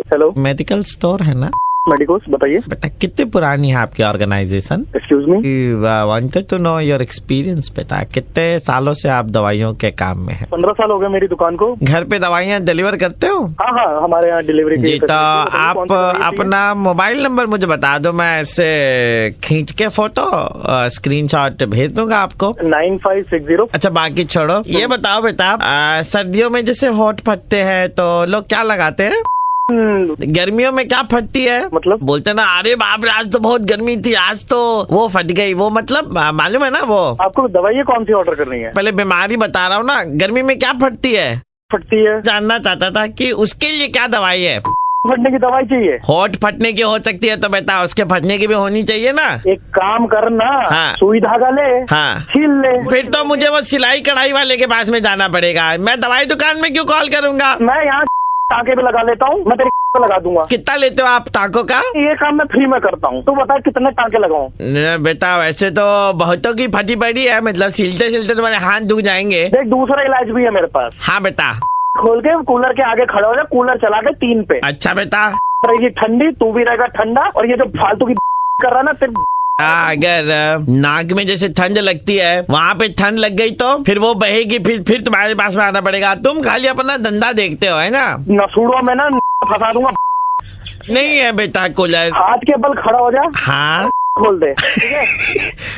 Hello, medical store है ना? Medicos, बताइए। बेटा कितनी पुरानी है आपकी organisation? Excuse me, wanted to know your experience. बेटा कितने सालों से आप दवाइयों के काम में हैं? 15 साल हो गए मेरी दुकान को। घर पे दवाइयाँ डिलीवर करते हो? हाँ हाँ, हमारे यहाँ डिलीवरी जी, तो आप अपना मोबाइल नंबर मुझे बता दो, मैं ऐसे खींच के फोटो स्क्रीनशॉट भेज दूंगा आपको। 9560। अच्छा बाकी छोड़ो, ये बताओ बेटा, सर्दियों में जैसे होठ फटते हैं तो लोग क्या लगाते हैं? गर्मियों में क्या फटती है? मतलब? बोलते ना, अरे बाप रे आज तो बहुत गर्मी थी, आज तो वो फट गई, वो मतलब मालूम है ना वो? आपको दवाई कौन सी ऑर्डर करनी है? पहले बीमारी बता रहा हूँ ना, गर्मी में क्या फटती है? फटती है। जानना चाहता था कि उसके लिए क्या दवाई है। फटने की दवाई चाहिए? होठ फटने की हो सकती है तो बेटा उसके फटने की भी होनी चाहिए ना। एक काम करना, हाँ। सुई धागा ले, हाँ, छील ले। फिर तो मुझे वो सिलाई कढ़ाई वाले के पास में जाना पड़ेगा। मैं दवाई दुकान में क्यों कॉल करूंगा? मैं यहाँ टाँके पे लगा लेता हूँ, मैं तेरे पे लगा दूंगा। कितना लेते हो आप टाँकों का? ये काम मैं फ्री में करता हूँ। तू बता कितने टाँके लगाऊं? बेटा वैसे तो बहुतों की फटी पड़ी है, मतलब सिलते सिलते तुम्हारे हाथ दुख जाएंगे। देख, दूसरा इलाज भी है मेरे पास। हाँ बेटा। खोल के कूलर के आगे खड़ा हो जा, कूलर चला के 3 पे। अच्छा बेटा। रहेगी ठंडी, तू भी रहेगा ठंडा, और ये जो फालतू की कर रहा ना तेरे। अगर नाक में जैसे ठंड लगती है, वहाँ पे ठंड लग गई तो फिर वो बहेगी, फिर तुम्हारे पास में आना पड़ेगा। तुम खाली अपना धंधा देखते हो, है ना? नसूड़ों में ना फंसा दूंगा। नहीं है बेटा कूलर। हाथ के बल खड़ा हो जा। हाँ खोल दे, ठीक है?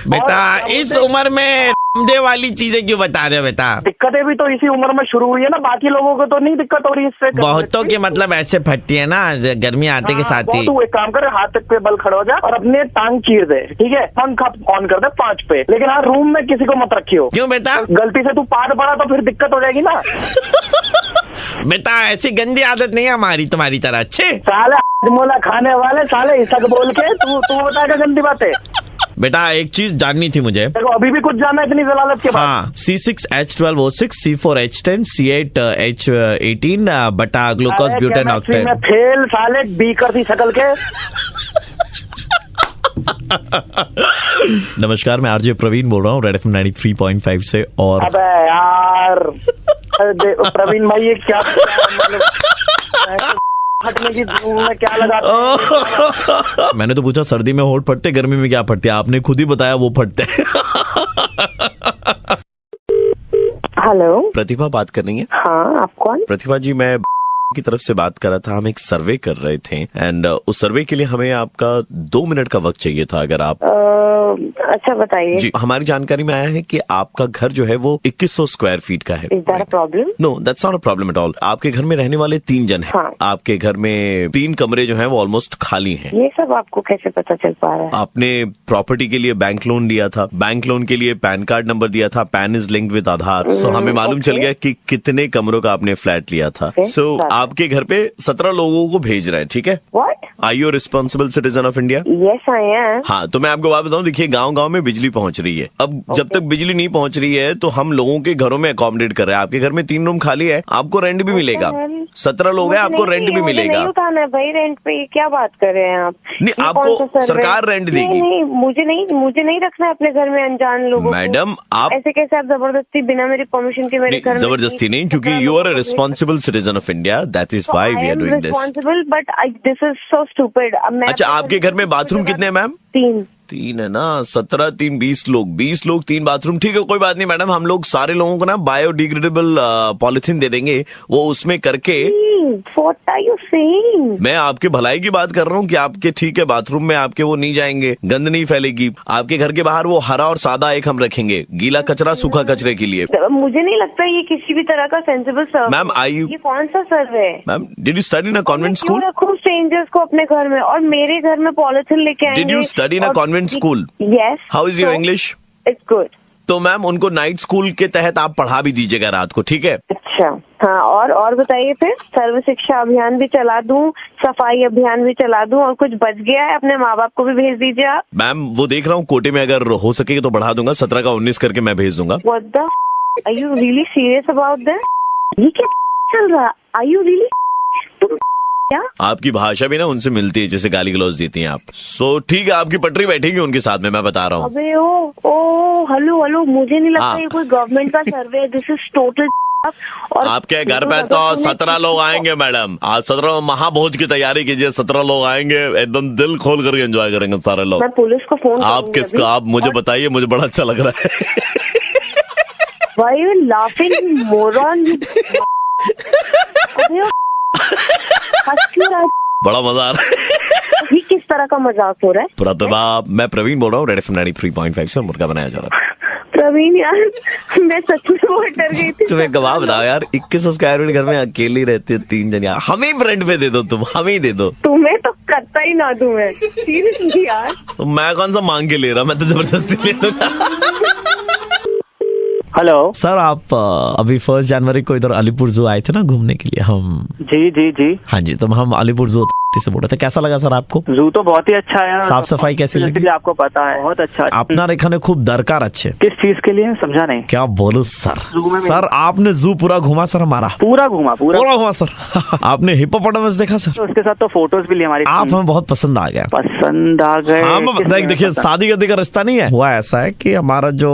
बेटा इस उम्र में दे वाली चीजें क्यों बता रहे हो बेटा? दिक्कतें भी तो इसी उम्र में शुरू हुई है ना, बाकी लोगों को तो नहीं दिक्कत हो रही इससे। बहुतों के मतलब ऐसे फटती है ना गर्मी आते के साथ ही। तू एक काम कर, हाथ पे बल खड़ा हो जा और अपने टांग चीर दे, ठीक है? पंखा ऑन कर दे 5 पे, लेकिन हाँ रूम में किसी को मत रखियो। क्यों बेटा? गलती से तू पाद पड़ा तो फिर दिक्कत हो जाएगी ना। बेटा ऐसी गंदी आदत नहीं है हमारी तुम्हारी तरह। अच्छे साले मोला खाने वाले साले इसक बोल के तू बताएगा गंदी बातें। बेटा एक चीज जाननी थी मुझे। देखो अभी भी कुछ जानना है इतनी जलालत के बाद? हाँ, C6H12O6 C4H10 C8H18 बटा ग्लूकोज ब्यूटेन ऑक्टेन। फेल साले बीकर थी शकल के। नमस्कार, मैं आरजे प्रवीण बोल रहा हूँ रेड FM 93.5 से। और अबे यार प्रवीण भाई, ये क्या फटने की में क्या लगा? मैंने तो पूछा सर्दी में होठ फटते, गर्मी में क्या फटते? आपने खुद ही बताया वो फटते। हेलो, प्रतिभा बात कर रही है? हाँ, आप कौन? प्रतिभा जी, मैं की तरफ से बात कर रहा था। हम एक सर्वे कर रहे थे एंड उस सर्वे के लिए हमें आपका 2 मिनट का वक्त चाहिए था, अगर आप। अच्छा बताइए। जी, हमारी जानकारी में आया है कि आपका घर जो है वो 2100 स्क्वायर फीट का है। Is that a problem? No, that's not a problem at all. आपके घर में रहने वाले 3 जन हैं। हाँ। आपके घर में 3 कमरे जो हैं वो ऑलमोस्ट खाली हैं। ये सब आपको कैसे पता चल पा रहा है? आपने प्रॉपर्टी के लिए बैंक लोन लिया था, बैंक लोन के लिए पैन कार्ड नंबर दिया था, पैन इज लिंक्ड विद आधार। सो हमें मालूम चल गया कि कितने कमरों का आपने फ्लैट लिया था। सो आपके घर पे 17 लोगों को भेज रहे हैं, ठीक है? What? Are you responsible citizen of India? Yes I am. हाँ, तो मैं आपको बात बताऊं, देखिए गांव गांव में बिजली पहुंच रही है। अब जब तक बिजली नहीं पहुंच रही है तो हम लोगों के घरों में अकोमोडेट कर रहे हैं। आपके घर में 3 रूम खाली है, आपको रेंट भी मिलेगा। 17 लोग हैं, आपको रेंट भी मिलेगा। नहीं उठाना है भाई रेंट पे, क्या बात कर रहे हैं आप? नहीं, आपको सरकार रेंट देगी। नहीं, मुझे नहीं रखना है अपने घर में अनजान लोगों को। मैडम आप ऐसे कैसे आप जबरदस्ती बिना मेरी परमिशन के मेरे घर में? जबरदस्ती नहीं, क्योंकि you are a responsible citizen of India, that is why we are doing this. Responsible, but this is so stupid. अच्छा, आपके घर में बाथरूम कितने हैं मैम? 3 है ना। 17 3 20 लोग, 20 लोग 3 बाथरूम। ठीक है, कोई बात नहीं मैडम, हम लोग सारे लोगों को ना बायोडिग्रेडेबल पॉलिथीन दे देंगे, वो उसमें करके। What are you saying? मैं आपके भलाई की बात कर रहा हूँ कि आपके, ठीक है, बाथरूम में आपके वो नहीं जाएंगे, गंद नहीं फैलेगी। आपके घर के बाहर वो हरा और सादा एक हम रखेंगे, गीला कचरा सूखा कचरे के लिए। मुझे नहीं लगता ये किसी भी तरह का सेंसिबल सर्व। मैम ये कौन सा सर्व है? Ma'am, did you study in a convent school? रखूं स्ट्रेंजर्स को अपने घर में, और मेरे घर में पॉलिथीन लेके आएंगे? Did you study in a convent school? Yes. How is your English? It's good. तो मैम उनको नाइट स्कूल के तहत आप पढ़ा भी दीजिएगा रात को, ठीक है? अच्छा, हाँ, और बताइए फिर। सर्व शिक्षा अभियान भी चला दूं, सफाई अभियान भी चला दूं, और कुछ बच गया है अपने माँ बाप को भी भेज दीजिए आप। मैम वो देख रहा हूँ, कोटे में अगर हो सके तो बढ़ा दूंगा, 17 का 19 करके मैं भेज दूंगा। What the f- are you really serious about this? ये क्या चल रहा? Are you really? तुम क्या? आपकी भाषा भी ना उनसे मिलती है जैसे गाली गलौज देती हैं आप। सो ठीक है, आपकी पटरी बैठेगी उनके साथ में, मैं बता रहा हूँ। अबे ओ हेलो, मुझे नहीं लगता हाँ। ये कोई गवर्नमेंट का सर्वे है। दिस इज टोटल और आपके घर पे तो 17 लोग आएंगे मैडम। आज 17 महाभोज की तैयारी कीजिए, 17 लोग आएंगे, एकदम दिल खोल करके एंजॉय करेंगे सारे लोग। मैं पुलिस को फोन आप किसको, आप मुझे बताइए, मुझे बड़ा अच्छा लग रहा है। Why are you laughing, moron? हंस क्यों रहा है? बड़ा मजा आ रहा है। ये किस तरह का मजाक हो रहा है? प्रतिभा, मैं प्रवीण बोल रहा हूँ, रेड एफएम 93.5 से मुर्गा बनाया जा रहा है। प्रवीण यार, मैं सच में बहुत डर गई थी। तुम्हें गवाह बताओ यार, 21 स्क्वायर फीट घर में अकेली रहती है 3 जन यार, हमें ही फ्रेंड पे दे दो, तुम हमें ही दे दो। तुम्हें तो करता ही ना दूं मैं, सीरियसली यार। तो मैं कौन सा मांग के ले रहा, मैं तो जबरदस्ती ले लूंगा। हेलो सर, आप अभी 1 जनवरी को इधर अलीपुर जू आए थे ना घूमने के लिए हम? जी जी जी। हाँ जी, तो हम अलीपुर जू से बोल रहे थे, कैसा लगा सर आपको? जू तो बहुत ही अच्छा है। साफ सफाई कैसी लगी? आपको पता है बहुत अच्छा। अपना रेखा खुद दरकार अच्छे। किस चीज के लिए समझा नहीं? क्या बोलूं सर, सर आपने जू पूरा घुमा सर, हमारा पूरा घुमा सर। आपने हिप्पोपोटामस देखा सर? तो उसके साथ तो फोटोज भी ली हमारी। आप हमें बहुत पसंद आ गया। पसंद आ गए? हाँ, देखिए शादी का रिश्ता नहीं है, हुआ ऐसा है कि हमारा जो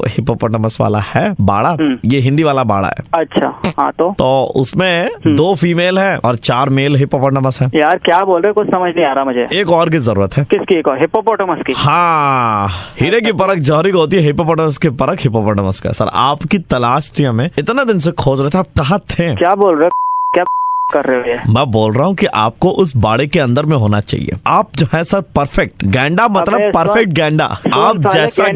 हिप्पोपोटामस वाला है बाड़ा, ये हिंदी वाला बाड़ा है। अच्छा हाँ, तो उसमें 2 फीमेल है और 4 मेल हिप्पोपोटामस है। यार क्या बोल रहे हो, कुछ समझ नहीं आ रहा मुझे। एक और की जरूरत है। किसकी? एक और? हिप्पोपोटामस की? हाँ, हीरे की परख जौहरी को होती है, हिप्पोपोटामस की परख हिप्पोपोटामस का। सर आपकी तलाश थी, हमें इतना दिन से खोज रहे थे, आप कहाँ थे? क्या बोल रहे हो, क्या कर रहे हो ये? मैं बोल रहा हूँ कि आपको उस बाड़े के अंदर में होना चाहिए। आप जो है सर परफेक्ट गैंडा, मतलब परफेक्ट गैंडा, आप जैसा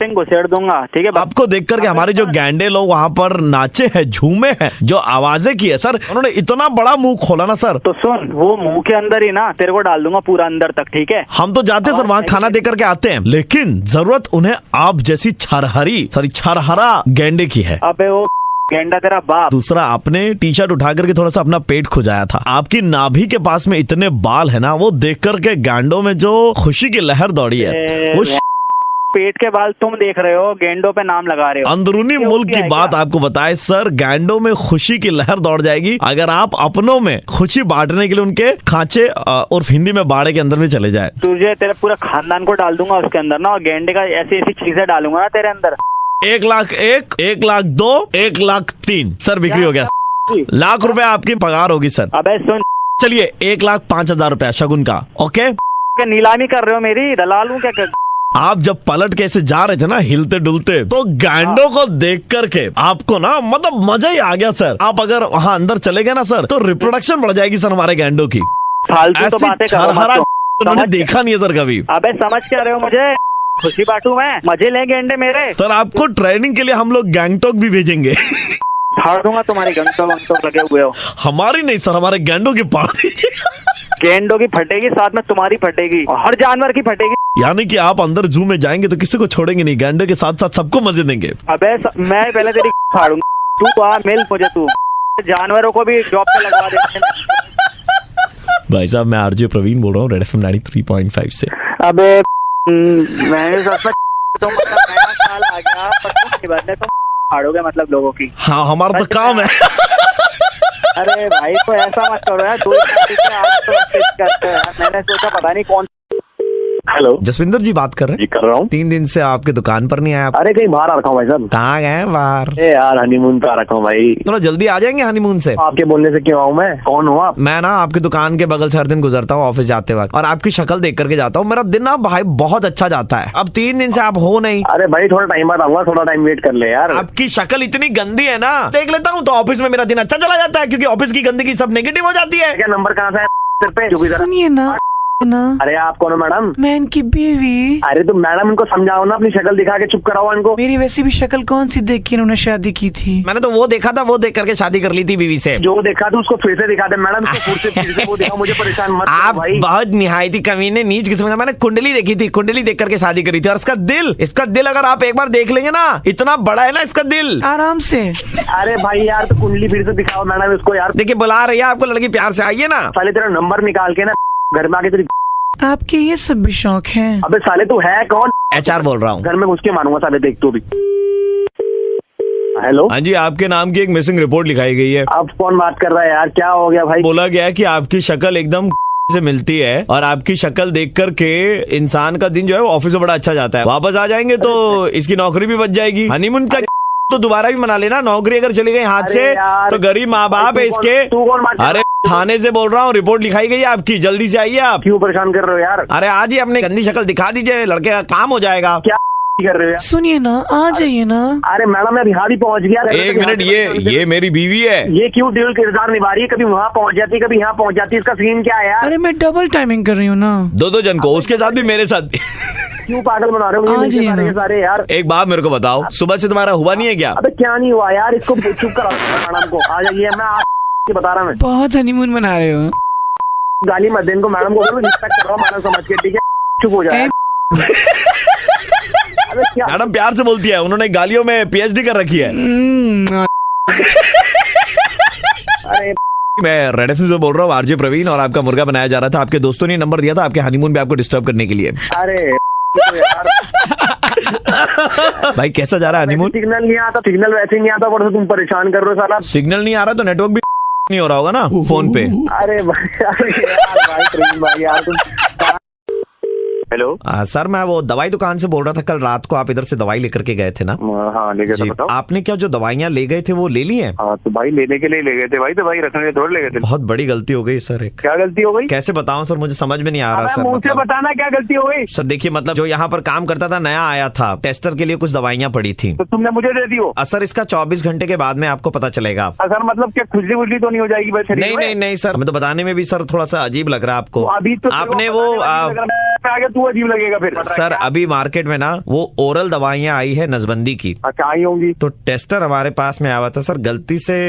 घुसेड़ दूंगा, ठीक है? आपको देख करके हमारे जो गैंडे लोग वहाँ पर नाचे हैं, झूमे हैं, जो आवाजें की है सर, उन्होंने इतना बड़ा मुंह खोला ना सर। तो सुन, वो मुंह के अंदर ही ना तेरे को डाल दूंगा पूरा अंदर तक, ठीक है? हम तो जाते सर वहाँ खाना दे करके आते हैं, लेकिन जरूरत उन्हें आप जैसी छरहरा गैंडे की है। अबे वो गेंडा तेरा बाप। दूसरा, आपने टी शर्ट उठा करके थोड़ा सा अपना पेट खुजाया था, आपकी नाभि के पास में इतने बाल है ना, वो देख करके गैंडों में जो खुशी की लहर दौड़ी है, वो पेट के बाल तुम देख रहे हो, गेंडों पे नाम लगा रहे हो। अंदरूनी मुल्क की बात आपको बताए सर, गैंडों में खुशी की लहर दौड़ जाएगी अगर आप अपनों में खुशी बांटने के लिए उनके खांचे और हिंदी में बाड़े के अंदर में चले जाए। तुझे तेरे पूरा खानदान को डाल दूंगा उसके अंदर ना, और गेंडे का ऐसी ऐसी चीजें डालूंगा ना तेरे अंदर। 1,01,000, 1,02,000, 1,03,000 सर बिक्री हो गया। लाख रुपए आपकी पगार होगी सर। अबे सुन, चलिए 1,05,000 रुपया शगुन का, ओके? नीलामी कर रहे हो मेरी, दलाल हूँ क्या? आप जब पलट के ऐसे जा रहे थे ना हिलते डुलते, तो गैंडों को देख करके आपको ना मतलब मजा ही आ गया सर। आप अगर वहाँ अंदर चले गए ना सर, तो रिप्रोडक्शन बढ़ जाएगी सर हमारे गैंडों की। फालतू तो बातें करो, उन्होंने देखा नहीं है सर कभी। अबे समझ क्या रहे हो मुझे? खुशी बांटू मैं, मजे ले गेंडे मेरे। सर आपको ट्रेनिंग के लिए हम लोग गैंगटॉक भी भेजेंगे। फाड़ दूंगा तुम्हारी गंगटॉक लगे हुए हो। हमारी नहीं सर, हमारे गैंडों की फाड़ दीजिए। गेंडों की फटेगी, साथ में तुम्हारी फटेगी, और हर जानवर की फटेगी। यानी कि आप अंदर जू में जाएंगे तो किसी को छोड़ेंगे नहीं, गैंडे के साथ साथ सबको मजे देंगे। अबे मैं पहले तेरी फाड़ूंगा, तू आ मिल मुझे, तू जानवरों को भी जॉब पे लगवा दे। भाई साहब, मैं आरजे प्रवीण बोल रहा हूँ, रेड एफएम 93.5 से। अबे मैंने तुम मतलब नया साल आ गया, पर तुम फाड़ोगे मतलब लोगों की। हाँ, हमारा तो काम है। अरे भाई तो ऐसा मत करो यार, 2 आज तो करते हैं। मैंने सोचा पता नहीं कौन। हेलो, जसविंदर जी बात कर रहे हैं? जी कर रहा हूँ। 3 दिन से आपके दुकान पर नहीं आया आप? अरे कहीं बाहर आ रखा हूँ भाई साहब। कहाँ गए बाहर? यार हनीमून पे आ रखा हूँ भाई। थोड़ा जल्दी आ जाएंगे हनीमून से। आपके बोलने से क्यों आऊँ मैं? कौन हो आप? मैं ना आपकी दुकान के बगल से हर दिन गुजरता हूँ ऑफिस जाते वक्त, और आपकी शक्ल देख करके जाता हूँ, मेरा दिन ना भाई बहुत अच्छा जाता है। अब 3 दिन से आप हो नहीं। अरे भाई थोड़ा टाइम बाद आऊंगा, थोड़ा टाइम वेट कर ले यार। आपकी शक्ल इतनी गंदी है ना, देख लेता हूँ तो ऑफिस में मेरा दिन अच्छा चला जाता है, क्योंकि ऑफिस की गंदगी सब नेगेटिव हो जाती है। क्या नंबर कहाँ से है सिर पे? सुनिए ना। अरे आप कौन हो मैडम? मैं इनकी बीवी। अरे तो मैडम इनको समझाओ ना, अपनी शक्ल दिखा के चुप कराओ इनको। मेरी वैसी भी शक्ल कौन सी देख के इन्होंने शादी की थी? मैंने तो वो देखा था, वो देख करके शादी कर ली थी बीवी से। जो देखा था उसको फिर से दिखा दे मैडम, फिर से वो दिखाओ, मुझे परेशान मत आप करो भाई। बहुत निहायती कमीने नीच किस्म का। मैंने कुंडली देखी थी, कुंडली देख करके शादी करी थी, और इसका दिल अगर आप एक बार देख लेंगे ना, इतना बड़ा है ना इसका दिल। आराम से। अरे भाई यार तो कुंडली फिर से दिखाओ मैडम इसको यार। देखिए बुला रही है आपको लड़की, प्यार से आइए ना। साले तेरा नंबर निकाल के ना घर में आके तेरी। आपके ये सब भी शौक हैं? अबे साले तू है कौन? HR बोल रहा हूँ। घर में घुस के मारूंगा साले, देख तू भी। हेलो, हाँ जी, आपके नाम की एक मिसिंग रिपोर्ट लिखाई गई है। आप कौन बात कर रहा है यार? क्या हो गया भाई? बोला गया है कि आपकी शक्ल एकदम से मिलती है, और आपकी शक्ल देख करके इंसान का दिन जो है वो ऑफिस में बड़ा अच्छा जाता है। वापस आ जाएंगे तो इसकी नौकरी भी बच जाएगी। हनीमून का तो दोबारा भी मना लेना। नौकरी अगर चली गई हाथ अरे से यार, तो गरीब माँ बाप है इसके। तू कौन बात कर रहा है? अरे थाने से बोल रहा हूँ, रिपोर्ट लिखाई गई है आपकी, जल्दी से आइए आप। क्यों परेशान कर रहे हो यार? अरे आज ही अपनी गंदी शक्ल दिखा दीजिए, लड़के का काम हो जाएगा। क्या कर रहे हो यार? सुनिए ना, आ जाइए ना। अरे मैडम मैं बिहार ही पहुंच गया। एक मिनट, ये मेरी बीवी है। ये क्यों ड्यूल किरदार निभा रही है? कभी वहाँ पहुंच जाती है, कभी यहाँ पहुंच जाती है। इसका सीन क्या है यार? अरे मैं डबल टाइमिंग कर रही हूँ ना। दो जन को, उसके साथ भी मेरे साथ भी। क्यों पागल बना रहे हो मुझे? आ नीचे जाइए सारे ना। के सारे यार। एक बात मेरे को बताओ, सुबह से तुम्हारा हुआ नहीं है क्या? अबे क्या नहीं हुआ यार? इसको चुप करा मैडम को। आ जाइए, मैं आपको बता रहा हूँ। बहुत हनीमून मना रहे हो। गाली मत दे इनको। मैडम को रिस्पेक्ट कर रहा हूँ मैडम समझ के, ठीक है? चुप हो जाए। अबे क्या? मैडम प्यार से बोलती है, उन्होंने गालियों में PhD कर रखी है। अरे मैं रेड एफएम से बोल रहा हूँ, RJ प्रवीण, और आपका मुर्गा बनाया जा रहा था। आपके दोस्तों ने नंबर दिया था आपके हनीमून पे आपको डिस्टर्ब करने के लिए। अरे यार, भाई कैसा जा रहा है हनीमून? सिग्नल नहीं आता, सिग्नल वैसे नहीं आता, पर तुम परेशान कर रहे हो साला। सिग्नल नहीं आ रहा तो नेटवर्क भी नहीं हो रहा होगा ना फोन पे। अरे भाई, अरे यार भाई प्रवीण भाई यार तुम। हेलो सर, मैं वो दवाई दुकान से बोल रहा था। कल रात को आप इधर से दवाई लेकर के गए थे ना? हाँ ले गए जी, थे। बताओ। आपने क्या जो दवाइयाँ ले गए थे वो ले ली हैं? हाँ तो भाई लेने के लिए ले गए थे भाई, तो भाई रखने के लिए थोड़ी ले गए थे। बहुत बड़ी गलती हो गई सर। एक क्या गलती हो गई? कैसे बताऊं सर, मुझे समझ में नहीं आ रहा अबे सर। मुंह से मतलब बताना क्या गलती हो गई। सर देखिए, मतलब जो यहाँ पर काम करता था नया आया था, टेस्टर के लिए कुछ दवाइयाँ पड़ी थी। तो तुमने मुझे दे दी हो? सर इसका 24 घंटे के बाद में आपको पता चलेगा। सर मतलब क्या खुजली वुजली तो नहीं हो जाएगी भाई शरीर नहीं में? नहीं नहीं सर, हमें तो बताने में भी सर थोड़ा सा अजीब लग रहा है आपको। अभी तो आपने वो आगे तू अजीब लगेगा फिर। सर अभी मार्केट में ना वो ओरल दवाइयाँ आई है नसबंदी की, अच्छा आई होंगी। तो टेस्टर हमारे पास में आया था सर, गलती से।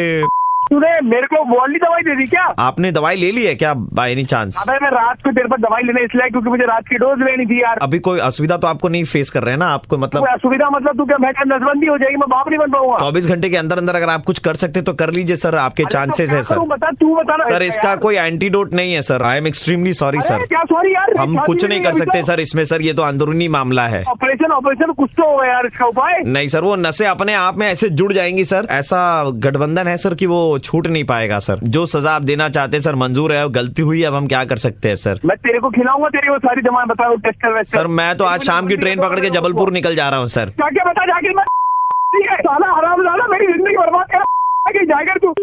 तूने मेरे को वाली दवाई दे दी क्या? आपने दवाई ले ली है क्या बाय एनी चांस? अबे मैं रात को तेरे पर दवाई लेने इसलिए क्योंकि मुझे रात की डोज लेनी थी यार। अभी कोई असुविधा तो आपको नहीं फेस कर रहे हैं ना? आपको मतलब कोई असुविधा मतलब तू क्या मैं क्या नसबंदी हो जाएगी? मैं बाप नहीं बन पाऊंगा। 24 घंटे के अंदर अंदर अगर आप कुछ कर सकते तो कर लीजिए सर, आपके चांसेस है सर। बता तू बता ना सर इसका कोई एंटीडोट नहीं है sir. I am extremely sorry sir. क्या सॉरी यार? हम कुछ नहीं कर सकते सर इसमें सर, ये तो अंदरूनी मामला है। ऑपरेशन कुछ तो होगा यार, इसका उपाय। नहीं सर, वो नसें अपने आप में ऐसे जुड़ जाएंगी सर। ऐसा गठबंधन है सर कि वो छूट नहीं पाएगा सर। जो सजा आप देना चाहते हैं सर मंजूर है, गलती हुई है, अब हम क्या कर सकते हैं सर? मैं तेरे को खिलाऊंगा, तेरी वो सारी दवाएं बताओ टेस्टर वेस्टर। सर मैं तो आज शाम की ट्रेन पकड़ के जबलपुर निकल जा रहा हूँ सर। क्या क्या बता जाके मैं साला हरामजादा मेरी जिंदगी बर्बाद कर आगे जाकर तू।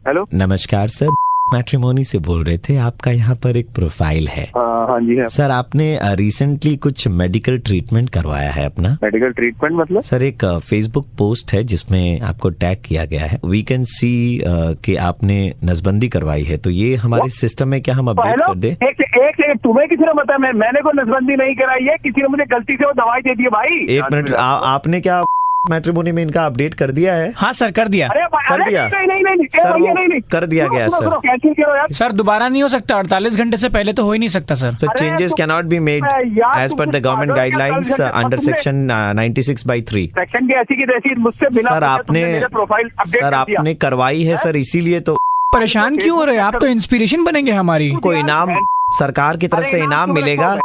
हेलो नमस्कार सर, मैट्रिमोनी से बोल रहे थे। आपका यहाँ पर एक प्रोफाइल है। हाँ जी है। सर आपने रिसेंटली कुछ मेडिकल ट्रीटमेंट करवाया है अपना? मेडिकल ट्रीटमेंट मतलब? सर एक फेसबुक पोस्ट है जिसमें आपको टैग किया गया है। वी कैन सी कि आपने नसबंदी करवाई है, तो ये हमारे सिस्टम में क्या हम अपडेट कर दे? एक तुम्हें किसी ने बताया? मैंने कोई नसबंदी नहीं कराई है, किसी ने मुझे गलती से वो दवाई दे दी है भाई। एक मिनट, आपने क्या मैट्रिमोनी में इनका अपडेट कर दिया है? हाँ सर, कर दिया। अरे कर दिया? नहीं सर वो नहीं कर दिया गया सर। कैंसिल करो यार। सर दोबारा नहीं हो सकता, 48 घंटे से पहले तो हो ही नहीं सकता sir. Sir changes can not be made यार, as per the government guidelines under section 96/3। Section की ऐसी की तैसी मुझसे बिना सर आपने प्रोफाइल अपडेट सर आपने करवाई है सर, इसीलिए तो परेशान क्यों हो रहे हैं आप? तो इंस्पिरेशन बनेंगे हमारी। को इनाम सरकार की तरफ से इनाम मिलेगा।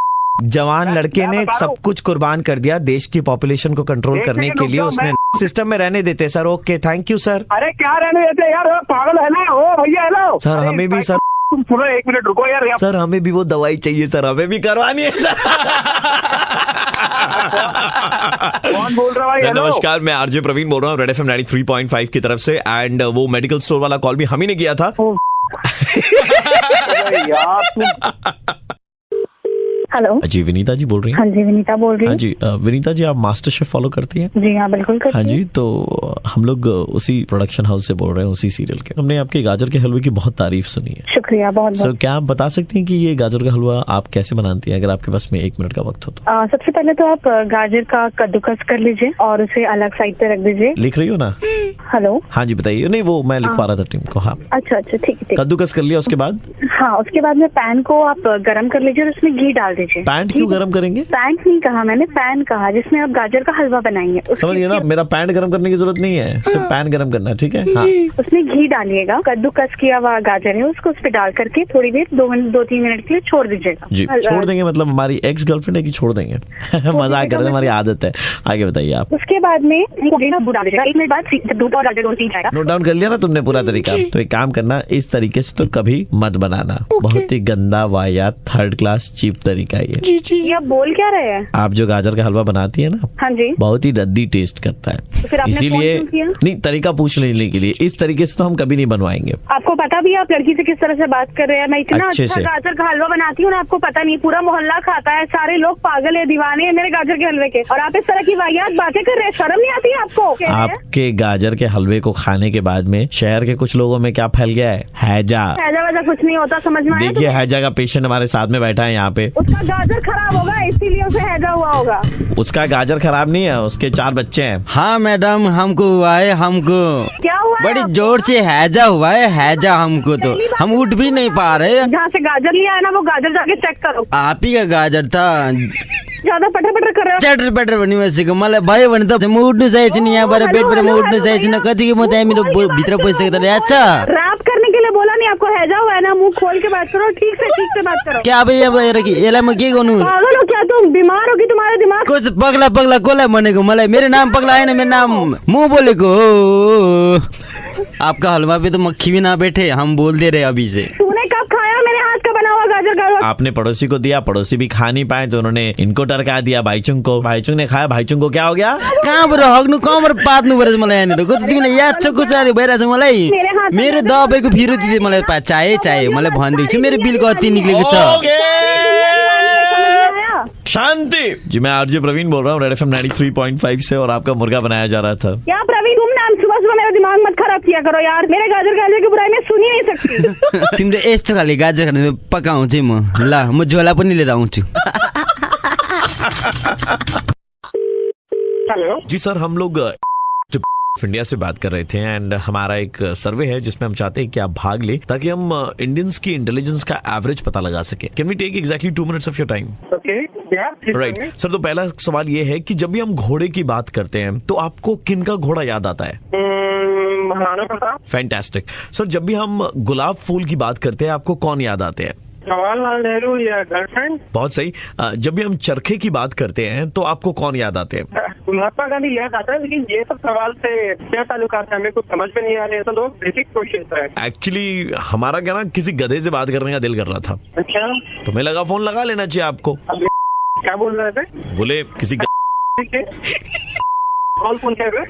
जवान लड़के ने सब कुछ कुर्बान कर दिया देश की पॉपुलेशन को कंट्रोल करने के लिए। उसने सिस्टम में रहने देते sir. Okay thank you sir. अरे क्या रहने देते यार? पागल है ना? ओ भैया हेलो सर हमें भी सर, तुम सुनो एक मिनट रुको यार। सर हमें भी वो दवाई चाहिए सर, हमें भी करवानी है सर। कौन बोल रहा है? नमस्कार, मैं RJ प्रवीण बोल रहा हूँ रेड एफएम 93.5 की तरफ से। एंड वो मेडिकल स्टोर वाला कॉल भी हम ही ने किया था। यार तुम हेलो जी विनीता जी बोल रही हैं? हाँ जी विनीता बोल रही हाँ हूँ। जी विनीता जी, आप मास्टर शेफ फॉलो करती हैं? जी हाँ बिल्कुल करती हाँ हूँ। जी, तो हम लोग उसी प्रोडक्शन हाउस से बोल रहे हैं, उसी सीरियल के। हमने आपके गाजर के हलवे की बहुत तारीफ सुनी है। शुक्रिया बहुत सर क्या आप बता सकती हैं कि ये गाजर का हलवा आप कैसे बनाती हैं, अगर आपके पास में 1 मिनट का वक्त हो तो? सबसे पहले तो आप गाजर का कद्दूकस कर लीजिए और उसे अलग साइड पे रख दीजिए। लिख रही हो ना? हेलो हाँ जी बताइए। नहीं वो मैं लिखवा रहा था टीम को। हाँ अच्छा ठीक है ठीक। कद्दूकस कर लिया, उसके बाद? हाँ उसके बाद में पैन को आप गरम कर लीजिए और उसमें घी डाल दीजिए। पैंट क्यों गरम करेंगे? पैंट नहीं कहा मैंने, पैन कहा जिसमें आप गाजर का हलवा बनाएंगे। समझिए ना, मेरा पैंट गरम करने की जरूरत नहीं है, सिर्फ पैन गरम करना है, ठीक है? हाँ उसमें घी डालिएगा, कद्दूकस किया हुआ गाजर है उसको उस पर डाल करके थोड़ी देर 2-3 मिनट के लिए छोड़ दीजिएगा। जी छोड़ देंगे मतलब हमारी एक्स गर्लफ्रेंड है कि छोड़ देंगे? मजाक कर रहे हैं, हमारी आदत है। आगे बताइए आप। उसके बाद में 1 मिनट बाद दूध और गाजर जाएगा। नोट डाउन कर लिया ना तुमने पूरा तरीका? तो एक काम करना, इस तरीके से तो कभी मत बनाना। खाना। बहुत ही गंदा, वाहियात, थर्ड क्लास, चीप तरीका ये। जी जी ये आप बोल क्या रहे हैं? आप जो गाजर का हलवा बनाती है ना, हाँ जी, बहुत ही रद्दी टेस्ट करता तो फिर है। आपने इसीलिए फोन क्यों किया? नहीं, तरीका पूछ लेने के लिए। इस तरीके से तो हम कभी नहीं बनवाएंगे। आपको पता भी है आप लड़की से किस तरह से बात कर रहे हैं? मैं इतना अच्छे अच्छा से। गाजर का हलवा बनाती हूँ ना, आपको पता नहीं, पूरा मोहल्ला खाता है, सारे लोग पागल है, दीवाने हैं मेरे गाजर के हलवे के, और आप इस तरह की वाहियात बातें कर रहे हैं। शर्म नहीं आती है आपको? आपके गाजर के हलवे को खाने के बाद में शहर के कुछ लोगों में क्या फैल गया है? हैजा। ऐसा वैसा कुछ नहीं होता, समझ में आया? देखिए, हैजा का पेशेंट हमारे साथ में बैठा है यहाँ पे। उसका गाजर खराब होगा, इसीलिए उसे हैजा हुआ होगा। उसका गाजर खराब नहीं है, उसके 4 बच्चे हैं। हाँ मैडम, हमको हुआ है, हमको क्या हुआ है बड़ी आपको? जोर से हैजा हुआ है, हैजा हमको तो हम उठ भी नहीं पा रहे। जहाँ से गाजर लिया है ना, वो गाजर जाके चेक करो। आप ही का गाजर था। ज्यादा पटर पटर कर रहे हो। चटर पटर बनी बसेको मलाई भयो भने त म उठ्नु सकेको छु नि, यहाँबाट बेडबाट म उठ्नु सकेको छु। कति म त्यहाँ मेरो भित्र पसिसकेको त याद छ? रैप करने के लिए बोला नहीं आपको? हैजा हुआ है ना, मुंह खोल के बात करो, ठीक से बात करो। क्या अब यहाँ भएर कि यसलाई म के गर्नु? पागल हो क्या तुम? बीमार हो कि तुम्हारा दिमाग? कस पगला पगला कसलाई भनेको? मलाई मेरो नाम पगला होइन, मेरो नाम म बोलेको हो। आपका हलवा पे तो मक्खी भी ना बैठे, हम बोल दे रहे अभी से। तूने कब खाया मेरे हाथ का बना हुआ गाजर का हलवा? आपने पड़ोसी को दिया, पड़ोसी भी खा नहीं पाए तो उन्होंने इनको टरका दिया भाईचुङ को। भाईचुङ ने खाया, भाईचुङ को क्या हो गया? कहाँबाट हग्नु, कहाँबाट पात्नु परेछ मलाई यहाँनिर? कति तिमीलाई याद छ कुचारी भइरहेछ मलाई? मेरो दबाईको फिरो दिँदै मलाई चाहे मलाई भनिदिएको छु, मेरो बिल कति निक्लेको छ। शांति जी, मैं आरजे प्रवीण बोल रहा हूँ रेड एफएम 93.5 से, और आपका मुर्गा बनाया जा रहा था। क्या प्रवीण, तुम नाम सुबह मेरा दिमाग मत खराब किया करो यार। मेरे गाजर का हलवे की बुराई मैं सुन ही नहीं सकती। तिमीले यस्तो खाले गाजर खाने पकाउँछु है म। ल म झोला पनि लिएर आउँछु। हेलो जी सर, हम लोग इंडिया से बात कर रहे थे, एंड हमारा एक सर्वे है जिसमें हम चाहते हैं कि आप भाग ले, ताकि हम इंडियंस की इंटेलिजेंस का एवरेज पता लगा सके। Can we take exactly 2 minutes of your time? Okay, right sir, तो पहला सवाल ये है कि जब भी हम घोड़े की बात करते हैं तो आपको किन का घोड़ा याद आता है? महाराणा प्रताप। फैंटास्टिक सर, जब भी हम गुलाब फूल की बात करते हैं आपको कौन याद आते हैं? जवाहरलाल नेहरू या गर्लफ्रेंड। बहुत सही। जब भी हम चरखे की बात करते हैं तो आपको कौन याद आते हैं? महात्मा गांधी याद आता है, लेकिन ये सब सवाल से क्या ताल्लुकात है हमें कुछ समझ में नहीं आ रहे हैं। तो लोग बेसिक क्वेश्चन है। एक्चुअली हमारा क्या ना, किसी गधे से बात करने का दिल कर रहा था, अच्छा, तो मैं लगा फोन लगा लेना चाहिए आपको। अब क्या बोल रहे थे? बोले किसी ठीक है, कॉल कौन कह रहे?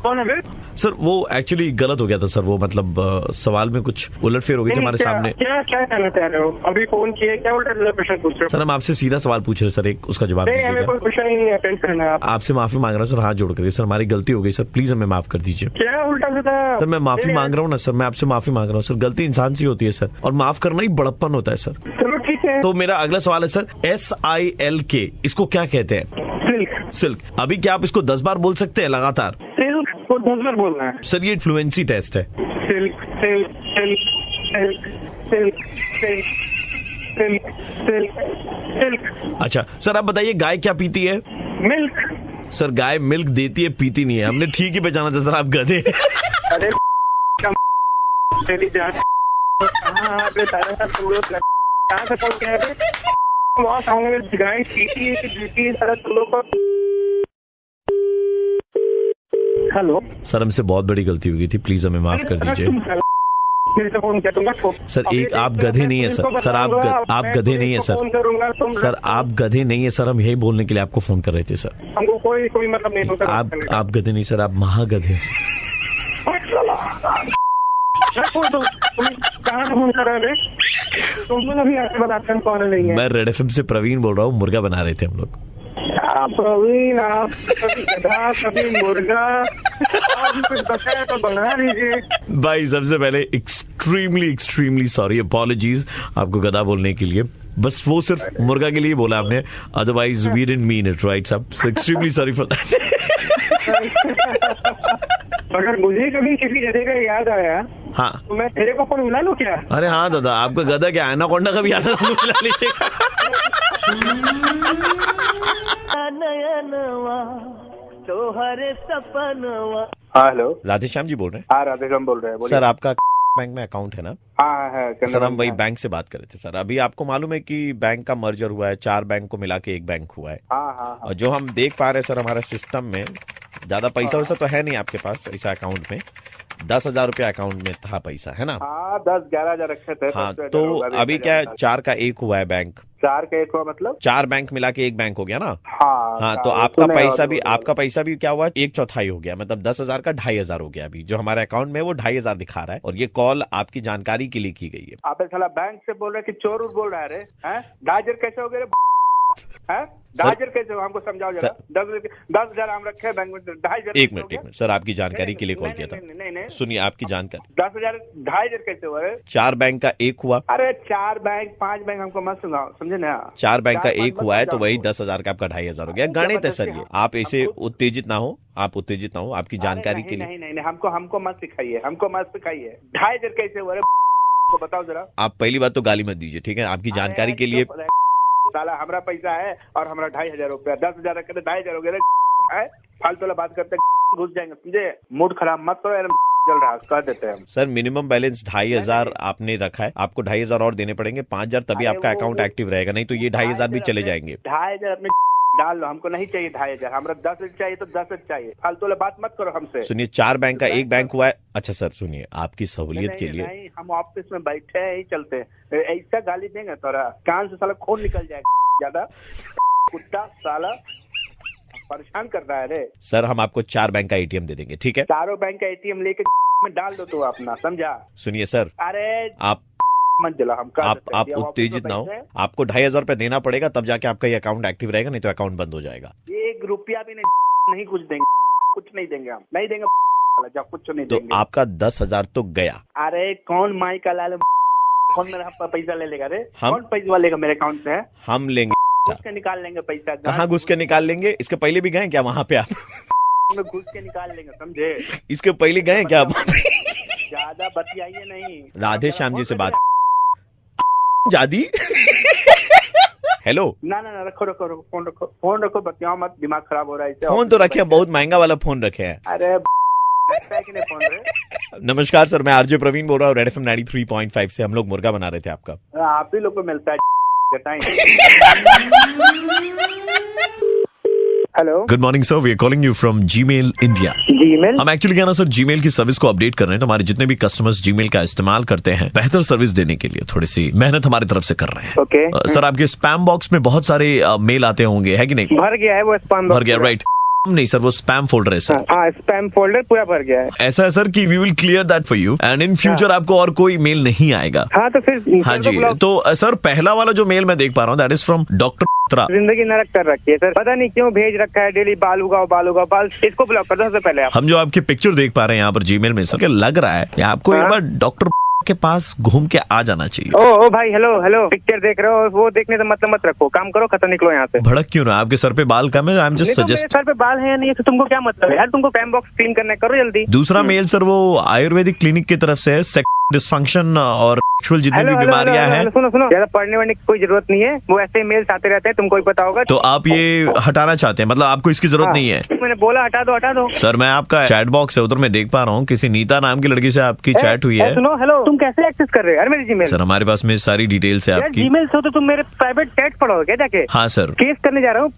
कौन है बे? सर वो एक्चुअली गलत हो गया था सर, वो मतलब सवाल में कुछ उलटफेर हो गई थी हमारे सामने। क्या क्या कहना चाह रहे हो? अभी फोन किए, क्या उल्टा क्वेश्चन पूछ रहे हो? सर हम आपसे सीधा सवाल पूछ रहे सर, एक उसका जवाब नहीं, हमें दीजिएगा। कोई क्वेश्चन ही नहीं अटेंड करना है। आप आपसे माफी मांग रहा हूँ सर, हाथ जोड़ कर सर, हमारी गलती हो गई सर, प्लीज हमें माफ कर दीजिए। क्या उल्टा सीधा? सर मैं माफी मांग रहा हूँ ना सर, मैं आपसे माफी मांग रहा हूँ सर, गलती इंसान से होती है सर, और माफ करना ही बड़प्पन होता है सर। चलो ठीक है। तो मेरा अगला सवाल है सर, SILK इसको क्या कहते हैं? सिल्क। सिल्क। अभी क्या आप इसको 10 बार बोल सकते हैं लगातार? सिल्क को 10 बार बोलना है। सर ये फ्लुएंसी टेस्ट है। Silk silk silk silk silk silk silk silk silk. अच्छा सर आप बताइए, गाय क्या पीती है? मिल्क। सर गाय मिल्क देती है, पीती नहीं है। हमने ठीक ही पहचाना था सर, आप गधे हैं। अरे तेरी जान कहाँ पे तारा सा तुम लोग कहाँ से फोन किया है? वहाँ सामने में गाय पीती है कि पीती है, सारा तुम लोग को। हेलो सर हमसे बहुत बड़ी गलती हो गई थी, प्लीज हमें माफ कर दीजिए। मेरे से फोन किया तुमने? सर एक आप गधे नहीं है सर, सर आप गधे नहीं है सर, सर आप गधे नहीं है सर, हम यही बोलने के लिए आपको फोन कर रहे थे सर। हमको कोई मतलब नहीं होता। आप गधे नहीं सर, आप महागधे। तुम कहाँ से फोन कर रहे थे? तुम अभी आके बताते हैं कौन नहीं है। मैं रेड एफएम से प्रवीण बोल रहा हूँ, मुर्गा बना रहे थे हम लोग। प्रवीण, आप कभी गधा कभी मुर्गा, आप कुछ बताया तो बना लीजिए। भाई सबसे पहले एक्सट्रीमली सॉरी, अपॉलॉजीज आपको गधा बोलने के लिए, बस वो सिर्फ मुर्गा के लिए बोला हमने, otherwise we didn't mean it, right साहब? So extremely sorry for that. अगर मुझे कभी किसी गधे का याद आया हाँ तो मैं तेरे को फोन मिला लूं क्या? अरे हाँ दादा, आपका गधा क्या एनाकोंडा का भी आता है, मिला लीजिएगा। हाँ हेलो, राधेश्याम जी बोल रहे हैं? हाँ राधेश्याम बोल रहे हैं। सर आपका बैंक में अकाउंट है ना? हाँ है सर हम वही बैंक से बात कर रहे थे सर। अभी आपको मालूम है कि बैंक का मर्जर हुआ है, 4 बैंक को मिला के 1 बैंक हुआ है। हाँ। और जो हम देख पा रहे हैं सर, हमारे सिस्टम में ज्यादा पैसा वैसा तो है नहीं आपके पास ऐसा अकाउंट में, 10,000 रुपया अकाउंट में था पैसा, है ना? हाँ 10-11 रखे थे। हाँ, तो अभी क्या है, 4 का 1 हुआ है बैंक। 4 का 1 हुआ मतलब 4 बैंक मिला के 1 बैंक हो गया ना? हाँ तो आपका पैसा भी क्या हुआ, 1/4 हो गया, मतलब 10,000 का 2,500 हो गया। अभी जो हमारे अकाउंट में वो 2,500 दिखा रहा है, और ये कॉल आपकी जानकारी के लिए की गई है। आप साला बैंक से बोल रहे कि चोर बोल रहा है रे? 2,000 कैसे हो गए? 2,000 कैसे हो? हमको समझाओ जरा। 10,000 हम रखे बैंक में, 2,000। एक मिनट सर, आपकी जानकारी के लिए कॉल किया था। नहीं, सुनिए आपकी जानकारी। 10,000 2,000 कैसे हुआ रे? 4 बैंक का 1 हुआ। अरे 4 बैंक 5 बैंक हमको मत सुनाओ, समझे ना? 4 बैंक का 1 हुआ है, तो वही 10,000 का आपका 2,500 हो गया। गणित है सर ये, आप ऐसे उत्तेजित ना हो, आपकी जानकारी के लिए। नहीं, हमको मत सिखाइए, 2,000 कैसे हुआ रे? बताओ जरा। आप पहली बात तो गाली मत दीजिए, ठीक है? आपकी जानकारी के लिए। साला हमारा पैसा है और हमारा 2,500 रुपया, 10,000 रखे थे, 2,500 हो गए। फालतू वाला बात करते घुस जाएंगे, तुझे मूड खराब मत करो यार, चल रहा कह देते हैं हम। सर मिनिमम बैलेंस 2,500 आपने रखा है, आपको 2,500 और देने पड़ेंगे, 5,000 तभी आपका अकाउंट एक्टिव रहेगा, नहीं तो ये 2,500 भी चले जाएंगे। 2,500 अपने डाल लो, हमको नहीं चाहिए 2,500, हमारा 10 चाहिए तो 10 चाहिए, फालतू वाला बात मत करो हमसे। सुनिए 4 बैंक का 1 बैंक हुआ है। अच्छा सर सुनिए, आपकी सहूलियत के लिए। नहीं, हम ऑफिस में बैठे ही चलते हैं, ऐसा गाली देंगे तोरा कान से साला खून निकल जाएगा। ज्यादा कुत्ता साला परेशान कर रहा है रे। सर हम आपको 4 बैंक का ATM दे देंगे, ठीक है? चारों बैंक का ATM लेके में डाल दो तो अपना, समझा? सुनिए सर, अरे आप मत दिला, हम आप उत्तेजित ना हो, आपको 2,500 रुपया देना पड़ेगा, तब जाके आपका ये अकाउंट एक्टिव रहेगा, नहीं तो अकाउंट बंद हो जाएगा। 1 रुपया भी नहीं कुछ देंगे, कुछ नहीं देंगे, हम नहीं देंगे, कुछ नहीं देंगे। तो आपका 10,000 तो गया। अरे कौन माई का लाल, कौन मेरा पैसा ले लेगा रे? कौन पैसा लेगा मेरे अकाउंट से? हम लेंगे, घुस के निकाल लेंगे पैसा। कहाँ घुस के निकाल लेंगे? इसके पहले भी गए क्या वहाँ पे आप? घुस के निकाल लेंगे, समझे? इसके पहले गए क्या आप? ज्यादा बतियाइए नहीं। राधे श्याम जी से बात जादी। हेलो। ना रखो फोन रखो, बतियाओ मत, दिमाग खराब हो रहा है इससे। फोन तो रखे, बहुत महंगा वाला फोन रखे हैं। अरे फोन रे। नमस्कार सर, मैं RJ प्रवीण बोल रहा हूँ, रेड FM 93.5 से। हम लोग मुर्गा बना रहे थे आपका। आप ही लोग को मिलता है। Hello, good morning sir, we are calling you from Gmail India. Gmail? हम एक्चुअली क्या ना सर, Gmail की सर्विस को अपडेट कर रहे हैं, तो हमारे जितने भी कस्टमर्स Gmail का इस्तेमाल करते हैं, बेहतर सर्विस देने के लिए थोड़ी सी मेहनत हमारी तरफ से कर रहे हैं। ओके। सर आपके स्पैम बॉक्स में बहुत सारे मेल आते होंगे, है कि नहीं? भर गया है वो स्पैम, भर गया, राइट? नहीं सर, वो स्पैम फोल्डर है सर। हाँ, स्पैम फोल्डर पूरा भर गया है। ऐसा है सर कि we will clear that for you, and in future आपको और कोई मेल नहीं आएगा। हाँ तो फिर हाँ जी, तो सर पहला वाला जो मेल मैं देख पा रहा हूँ, दैट इज फ्रॉम डॉक्टर। जिंदगी नरक कर रखी है सर, पता नहीं क्यों भेज रखा है, डेली बाल उगाओ, इसको ब्लॉक कर दो सबसे पहले आप। हम जो आपकी पिक्चर देख पा रहे हैं यहाँ पर Gmail में सर, लग रहा है कि आपको एक बार डॉक्टर के पास घूम के आ जाना चाहिए। ओ भाई, हेलो, पिक्चर देख रहे हो, वो देखने से मतलब मत रखो, काम करो, खत्म, निकलो यहाँ से। भड़क क्यों ना? आपके सर पे बाल कम है, I am just suggest. Sir पे बाल है या नहीं, तो तुमको क्या मतलब है यार? तुमको स्पैम बॉक्स क्लीन करना है, करो जल्दी। दूसरा मेल सर वो आयुर्वेदिक क्लिनिक की तरफ से है, डिस्फंक्शन और सेक्सुअल जितनी भी बीमारियां हैं। सुनो ज्यादा पढ़ने वढ़ने की कोई जरूरत नहीं है, वो ऐसे मेल्स आते रहते हैं, तुमको ही पता होगा। तो आप ये हटाना चाहते हैं, मतलब आपको इसकी जरूरत नहीं है? मैंने बोला हटा दो। सर मैं आपका चैट बॉक्स है, उधर मैं देख पा रहा हूँ, किसी नीता नाम की लड़की से आपकी चैट हुई है। सुनो, हेलो, तुम कैसे एक्सेस कर रहे हो यार मेरी Gmail? सर हमारे पास में सारी डिटेल्स है आपकी। Gmail से तो तुम मेरे प्राइवेट चैट पढ़ोगे क्या जाके? हाँ सर, केस करने जा रहा हूँ,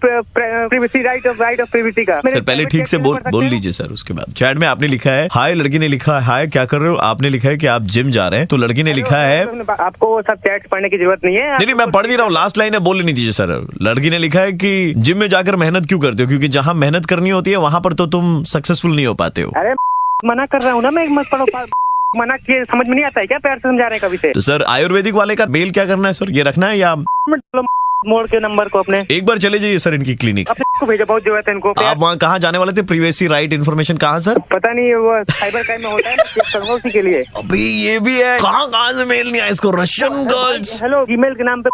प्रिवेसी, राइट ऑफ प्रिवेसी का। सर पहले ठीक से बोल लीजिए सर। उसके बाद चैट में आपने लिखा है हाय, लड़की ने लिखा है हाय क्या कर रहे हो, आपने लिखा है कि आप जिम जा रहे हैं, तो लड़की ने लिखा है। आपको वो सब चैट पढ़ने की जरूरत नहीं है। नहीं, मैं पढ़ नहीं रहा हूँ, लास्ट लाइन है, बोल नहीं दीजिए सर। लड़की ने लिखा है कि जिम में जाकर मेहनत क्यों करते हो, क्योंकि जहाँ मेहनत करनी होती है वहाँ पर तो तुम सक्सेसफुल नहीं हो पाते हो। अरे मना कर रहा हूँ ना मैं, मत पढ़ो। मना किए समझ में नहीं आता है क्या? प्यार से समझा रहे हैं कभी से। तो सर आयुर्वेदिक वाले का मेल क्या करना है सर, ये रखना है या मोड़ के नंबर को अपने एक बार चले जाइए सर इनकी क्लिनिक। अपने भेजा, बहुत जरूरत है इनको। आप वहाँ कहाँ जाने वाले थे? प्रिवेसी राइट इन्फॉर्मेशन कहाँ सर? पता नहीं, वो साइबर क्राइम में होता है, चेक करूंगा उसी के लिए। अभी ये भी है, कहाँ से मेल नहीं आया इसको? Russian girls. हेलो, ईमेल के नाम पे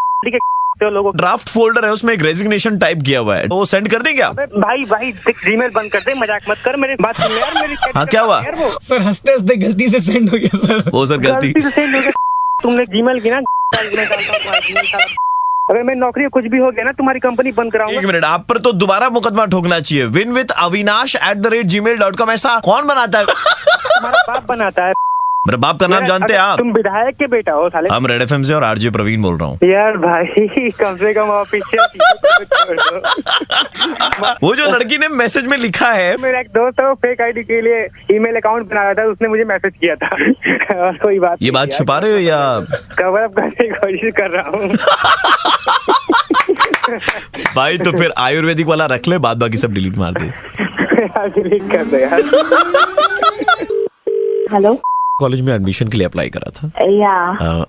लोगों ड्राफ्ट फोल्डर है, उसमें एक रेजिग्नेशन टाइप किया हुआ है, वो सेंड कर दें क्या? भाई Gmail बंद कर दे, मजाक मत कर, मेरी बात सुन यार, मेरी। हाँ क्या हुआ सर? हंसते हंसते गलती से सेंड हो गया सर। वो सर गलती से सेंड हो गया। तुमने Gmail की ना, अगर मैं नौकरी कुछ भी हो गया ना, तुम्हारी कंपनी बंद कराऊंगा। एक मिनट, आप पर तो दोबारा मुकदमा ठोकना चाहिए। win with avinash@gmail.com। ऐसा कौन बनाता है? तुम्हारा बाप बनाता है। मेरे बाप का नाम जानते हैं आप? तुम विधायक के बेटा हो साले? हम रेड एफएम से और आरजे प्रवीण बोल रहा हूँ। यार भाई कम से कम ऑफिशियल छोड़ दो। वो जो लड़की ने मैसेज में लिखा है, मेरा एक दोस्त है, वो फेक आईडी के लिए ईमेल अकाउंट बना रहा था, उसने मुझे मैसेज किया था। और कोई बात ये बात छुपा रहे हो या? कवर अप करने की कोशिश कर रहा हूँ। भाई तो फिर आयुर्वेदिक वाला रख ले, बाद बाकी सब डिलीट मार दे। डिलीट कर दो यार। हेलो, कॉलेज में एडमिशन के लिए अप्लाई करा था। या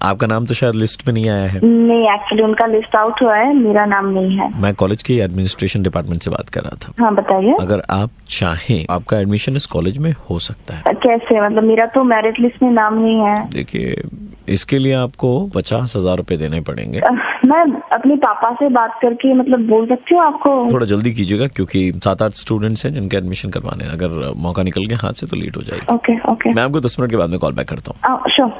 आपका नाम तो शायद लिस्ट में नहीं आया है। नहीं, एक्चुअली उनका लिस्ट आउट हुआ है, मेरा नाम नहीं है। मैं कॉलेज के एडमिनिस्ट्रेशन डिपार्टमेंट से बात कर रहा था। हाँ बताइए। अगर आप चाहें आपका एडमिशन इस कॉलेज में हो सकता है। कैसे? मतलब मेरा तो मेरिट लिस्ट में नाम नहीं है। देखिए, इसके लिए आपको 50,000 रुपए देने पड़ेंगे। मैं अपने पापा से बात करके मतलब बोल सकती हूँ आपको? थोड़ा जल्दी कीजिएगा क्योंकि 7-8 स्टूडेंट्स हैं जिनके एडमिशन करवाने हैं। अगर मौका निकल गया हाथ से तो लेट हो जाएगी। ओके ओके, मैं आपको 10 मिनट के बाद में कॉल बैक करता हूँ। श्योर।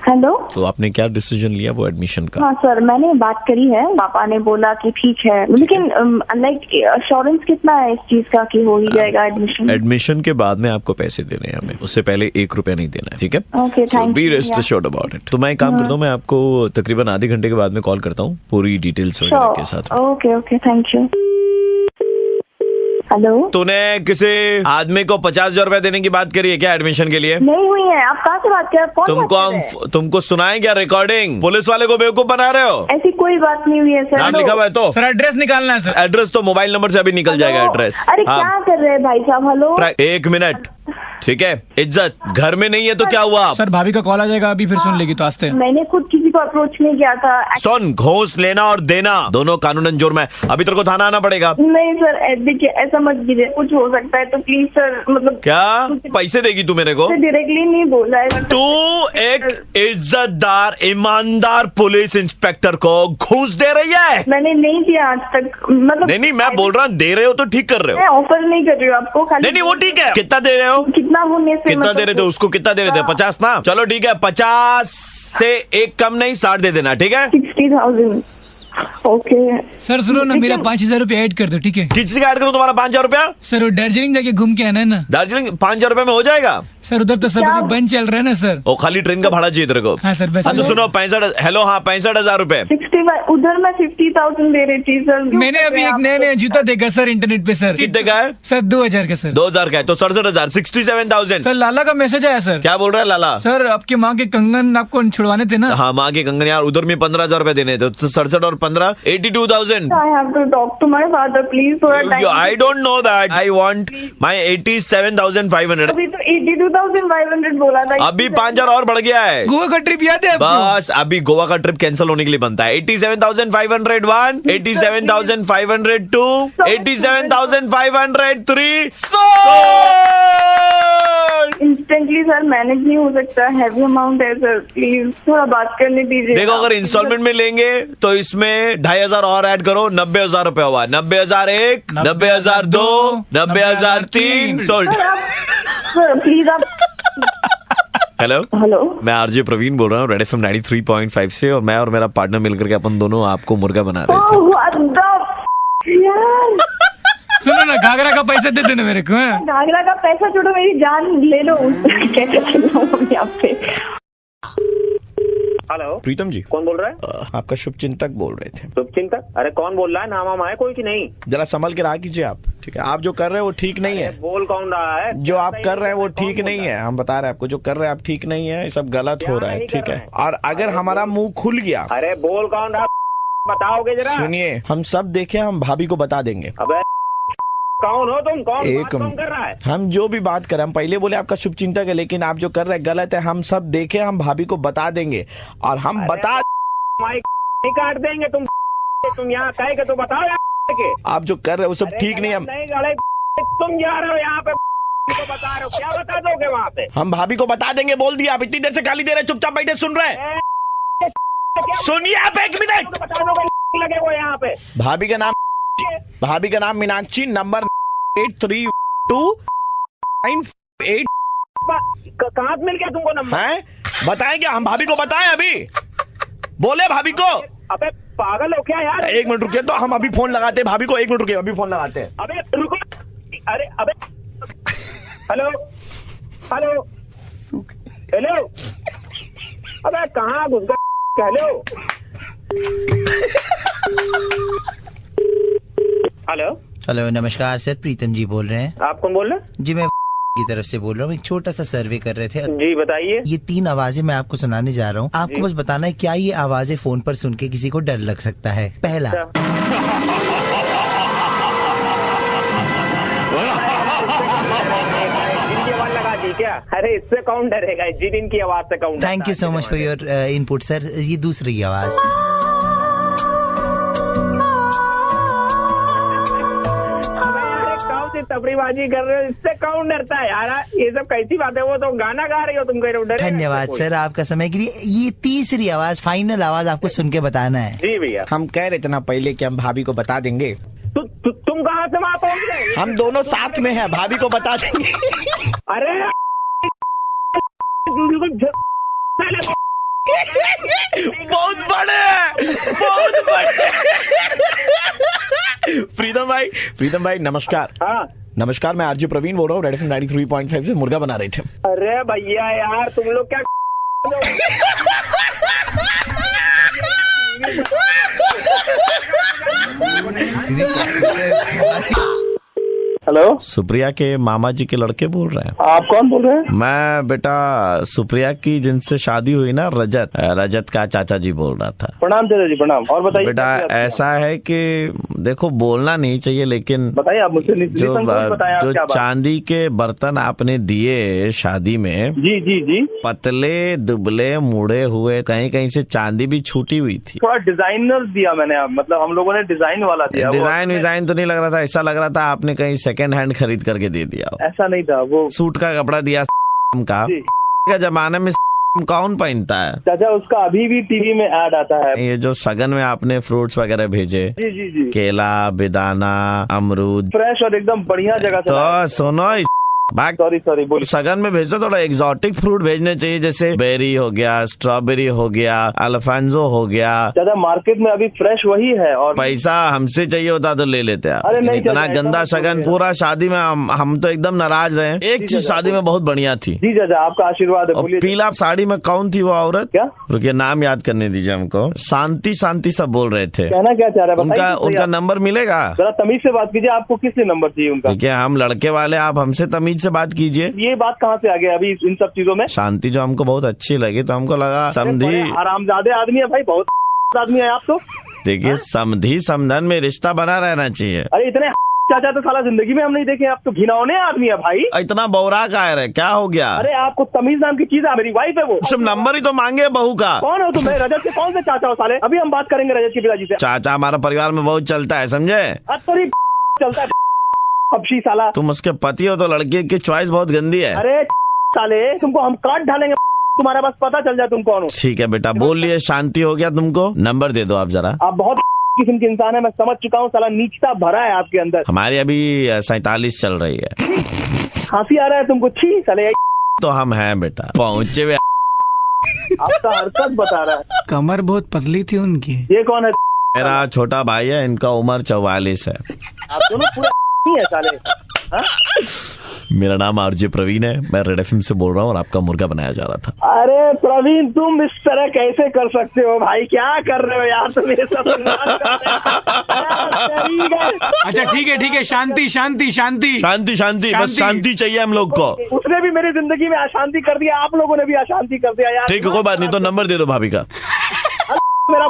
हेलो, तो आपने क्या डिसीजन लिया वो एडमिशन का? हाँ सर, मैंने बात करी है। पापा ने बोला कि ठीक है, लेकिन लाइक अश्योरेंस कितना है इस चीज का कि हो ही जाएगा एडमिशन? एडमिशन के बाद में आपको पैसे देने हैं हमें, उससे पहले 1 रुपया नहीं देना है, ठीक है? Okay, thank be you. Rest assured about it. तो मैं एक काम करता हूँ, मैं आपको तकरीबन आधे घंटे के बाद में कॉल करता हूँ पूरी डिटेल्स वगैरह के साथ। Okay okay, thank you. Hello, तूने किसी आदमी को 50,000 रुपए देने की बात करी है क्या एडमिशन के लिए? नहीं हुई है। आप कहाँ से बात कर रहे हैं? तुमको सुनाए क्या रिकॉर्डिंग? पुलिस वाले को बेवकूफ बना रहे हो? ऐसी कोई बात नहीं हुई है सर। नाम लिखा हुआ है तो? सर एड्रेस निकालना है सर। एड्रेस तो मोबाइल नंबर से अभी निकल जाएगा एड्रेस। अरे क्या कर रहे हैं भाई साहब? हेलो, 1 मिनट, ठीक है? इज्जत घर में नहीं है तो क्या हुआ? सर भाभी का कॉल आ जाएगा अभी, फिर सुन लेगी तो आस्ते। मैंने खुद किसी को अप्रोच नहीं किया था। सुन, घूस लेना और देना दोनों कानूनन जुर्म है। अभी तेरे को थाना आना पड़ेगा। नहीं सर, देखिए ऐसा मत कीजिए, कुछ हो सकता है तो प्लीज सर। मतलब क्या पैसे देगी तू मेरे को? डायरेक्टली नहीं बोला है। तू एक इज्जतदार ईमानदार पुलिस इंस्पेक्टर को घूस दे रही है? मैंने नहीं दिया आज तक। मतलब नहीं, मैं बोल रहा हूँ दे रहे हो तो ठीक कर रहे मैं हो। ऑफर नहीं कर रही हूँ आपको, खाली नहीं वो ठीक है। कितना दे रहे हो? कितना होने से कितना दे रहे थे उसको? कितना दे रहे थे? 50 ना? चलो ठीक है, 50 से एक कम नहीं, 60 दे देना, ठीक है? 60,000। ओके सर सुनो ना, मेरा 5,000 रुपया ऐड कर दो, ठीक है? किसी का ऐड करूँ तुम्हारा 5,000 रुपया? सर वो दार्जिलिंग जाके घूम के आना है ना। दार्जिलिंग 5,000 रुपए में हो जाएगा? सर उधर तो सब अभी बंद चल रहा है ना सर। ओ खाली ट्रेन का भाड़ा चाहिए तेरे को? हाँ सर, बस। हाँ तो सुनो, 65 हेलो, हाँ 65,000 रुपए। 65, उधर मैं 50,000 दे रही थी सर। मैंने अभी एक नया जूता देखा सर इंटरनेट पे सर। कितने का है? सर 2,000 का सर। 2,000 का है तो 67,000, 67,000। सर लाला का मैसेज आया सर। क्या बोल रहा है लाला? सर आपकी माँ के कंगन आपको छुड़वाने थे ना। हाँ माँ के कंगन यार, उधर में 15,000 रुपए देने थे तो 67 और 15 82,000। I have to talk to my father, please. थोड़ा time. I don't know that. I want my 87,500। अभी तो 82,500 बोला था। अभी 5,000 और बढ़ गया है। गोवा का ट्रिप याद है आपको? बस अभी गोवा का ट्रिप कैंसिल होने के लिए बनता है। 87,501, 87,502, 87,503 इंस्टेंटली सर मैनेज नहीं हो सकता, हैवी अमाउंट है सर, प्लीज थोड़ा बात करने दीजिए। देखो अगर इंस्टॉलमेंट में लेंगे तो इसमें 2,500 और ऐड करो, 90,000 रुपए हुआ। 90,001, 90,002, 90,003। सर प्लीज आप। हेलो हेलो, मैं आरजे प्रवीण बोल रहा हूँ रेड एफएम 93.5 से, और मैं और मेरा पार्टनर मिलकर के अपन दोनों आपको मुर्गा बना रहे थे। यार सुनो ना, घाघरा का पैसा दे देना मेरे को। हाँ? घाघरा का पैसा छोड़ो, मेरी जान ले लो। कैसे चिल्लाऊं यहाँ पे? हेलो प्रीतम जी, कौन बोल रहा है? आपका शुभचिंतक बोल रहे थे। शुभचिंतक? अरे कौन बोल रहा है? नाम वाम है कोई कि नहीं? जरा संभल के रहा कीजिए आप, ठीक है? आप जो कर रहे हैं वो ठीक नहीं है। बोल कौन रहा है? जो आप कर रहे हैं वो ठीक नहीं है, हम बता रहे हैं आपको। जो कर रहे हैं आप ठीक नहीं है, ये सब गलत हो रहा है, ठीक है? और अगर हमारा मुंह खुल गया, अरे बोल कौन रहा? बताओगे जरा। सुनिए, हम सब देखे, हम भाभी को बता देंगे। अबे कौन हो तुम? कौन एक बात कौन कर रहा है? हम जो भी बात करें, हम पहले बोले आपका शुभचिंतक है, लेकिन आप जो कर रहे हैं गलत है। हम सब देखे, हम भाभी को बता देंगे और हम बता माइक नहीं काट देंगे तुम यहाँ कहे के तो बताओ यार के। आप जो कर रहे हो वो सब ठीक नहीं है। अरे तुम जा रहे हो यहाँ पे को बता रहे हो, क्या बता दोगे वहाँ पे? हम भाभी को बता देंगे, बोल दिया। आप इतनी देर से गाली दे रहे, चुपचाप बैठे सुन रहे हैं। सुनिए आप 1 मिनट, बता दोगे लगे वो यहाँ पे। भाभी का नाम मीनाक्षी, नंबर 832998। कहाँ मिल गया तुमको नंबर? हैं? बताएं क्या? हम भाभी को बताएं अभी? बोले भाभी को? अबे पागल हो क्या यार? 1 मिनट रुकिए, तो हम अभी फोन लगाते हैं भाभी को। 1 मिनट रुकिए, अभी फोन लगाते हैं। अबे रुको। अरे अबे हेलो हेलो हेलो, अबे कहाँ घुस गए? हेलो हेलो हेलो, नमस्कार सर, प्रीतम जी बोल रहे हैं। आप कौन बोल रहे हैं? जी, मैं की तरफ से बोल रहा हूँ। एक छोटा सा सर्वे कर रहे थे। जी बताइए। ये 3 आवाजें मैं आपको सुनाने जा रहा हूँ। आपको बस बताना है क्या ये आवाजें फोन पर सुन के किसी को डर लग सकता है। पहला, जिन की आवाज लगा दी क्या? अरे इससे कौन डरेगा? जिन की आवाज से कौन? Thank you so much for your input sir. ये दूसरी आवाज, तबड़ीबाजी कर रहे हो, इससे कौन डरता है यार? ये सब कैसी बात है? वो तो गाना गा रही हो तुम, कह रहे हो डर। धन्यवाद सर आपका समय के लिए। ये तीसरी आवाज, फाइनल आवाज आपको सुन के बताना है। जी भैया। हम कह रहे थे ना पहले कि हम भाभी को बता देंगे। तुम कहाँ से वहाँ पहुँच गए? हम दोनों साथ में हैं, भाभी को बता देंगे। अरे बहुत बड़े, बहुत बड़े। प्रीतम भाई नमस्कार। हाँ नमस्कार, मैं आरजे प्रवीण बोल रहा हूँ, रेड एफएम 93.5 से मुर्गा बना रहे थे। अरे भैया यार तुम लोग क्या हेलो, सुप्रिया के मामा जी के लड़के बोल रहे हैं। आप कौन बोल रहे हैं? मैं बेटा सुप्रिया की जिनसे शादी हुई ना, रजत का चाचा जी बोल रहा था। प्रणाम चाचा जी, प्रणाम। और बताइए बेटा ऐसा है कि देखो बोलना नहीं चाहिए, लेकिन बताइए आप मुझसे जो चांदी के बर्तन आपने दिए शादी में, जी जी जी, पतले दुबले मुड़े हुए, कहीं कहीं से चांदी भी छूटी हुई थी। थोड़ा डिजाइनर दिया मैंने, मतलब हम लोगों ने डिजाइन वाला दिया। डिजाइन तो नहीं लग रहा था, ऐसा लग रहा था आपने कहीं सेकंड हैंड खरीद करके दे दिया। ऐसा नहीं था, वो सूट का कपड़ा दिया का जमाने में कौन पहनता है चाचा? उसका अभी भी टीवी में ऐड आता है। ये जो सगन में आपने फ्रूट्स वगैरह भेजे, जी जी जी, केला, बेदाना, अमरूद, फ्रेश और एकदम बढ़िया जगह से। तो सुनो सॉरी बोलिए। सगन में भेजो, थोड़ा एक्सोटिक फ्रूट भेजने चाहिए, जैसे बेरी हो गया, स्ट्रॉबेरी हो गया, अल्फांजो हो गया। दादा मार्केट में अभी फ्रेश वही है, और पैसा हमसे चाहिए होता तो ले लेते आप। अरे नहीं इतना चाचा, गंदा सगन पूरा शादी में हम तो एकदम नाराज रहे। एक चीज शादी में बहुत बढ़िया थी। जी चाचा आपका आशीर्वाद है। और बोलिए। पीला साड़ी में कौन थी वो औरत? क्या? रुकिए नाम याद करने दीजिए हमको। शांति सब बोल रहे थे। कहना क्या चाह रहे हैं? उनका नंबर मिलेगा? जरा तमीज से बात कीजिए, आपको किसने नंबर चाहिए उनका? देखिए हम लड़के वाले, आप हमसे तमीज से बात कीजिए। ये बात कहाँ से आ गया अभी इन सब चीजों में? शांति जो हमको बहुत अच्छी लगी, तो हमको लगा समधी, आरामजादे आदमी है भाई, बहुत आदमी है आप तो। देखिए समधी समधन में रिश्ता बना रहना चाहिए। अरे इतने चाचा तो साला जिंदगी में हम नहीं देखे। आप तो घिनौने आदमी है भाई। इतना बौरा का है, क्या हो गया? अरे आपको तमीज नाम की चीज है? मेरी वाइफ है वो। सिर्फ नंबर ही तो मांगे बहू का। कौन हो तुम? रजत के कौन से चाचा हो साले? अभी हम बात करेंगे रजत के पिताजी से। चाचा हमारा परिवार में बहुत चलता है, समझे? चलता है पक्षी साला। तुम उसके पति हो तो लड़की की चॉइस बहुत गंदी है। अरे साले तुमको हम काट डालेंगे, तुम्हारे पास पता चल जाए तुम कौन हो। ठीक है बेटा, बोल लिए। शांति हो गया तुमको? नंबर दे दो आप जरा। आप बहुत किस्म के इंसान है, मैं समझ चुका हूँ। साला नीचता भरा है आपके अंदर। हमारी अभी 47 चल रही है। हंसी आ रहा है तुमको? छी साले। तो हम हैं बेटा, पहुँचे हुए। आपका हरकत बता रहा है। कमर बहुत पतली थी उनकी। ये कौन है? मेरा छोटा भाई है, इनका उम्र 44 है। आप दोनों पूरा है साले। हाँ? मेरा नाम आरजे प्रवीण है, मैं रेड एफएम से बोल रहा हूँ और आपका मुर्गा बनाया जा रहा था। अरे प्रवीण तुम इस तरह कैसे कर सकते हो भाई? क्या कर रहे हो यार तुम? ये सब अच्छा ठीक है, शांति शांति शांति शांति, बस शांति चाहिए हम लोग को। उसने भी मेरी जिंदगी में अशांति कर दिया, आप लोगों ने भी अशांति कर दिया यार। ठीक है कोई बात नहीं, तो नंबर दे दो भाभी का। मेरा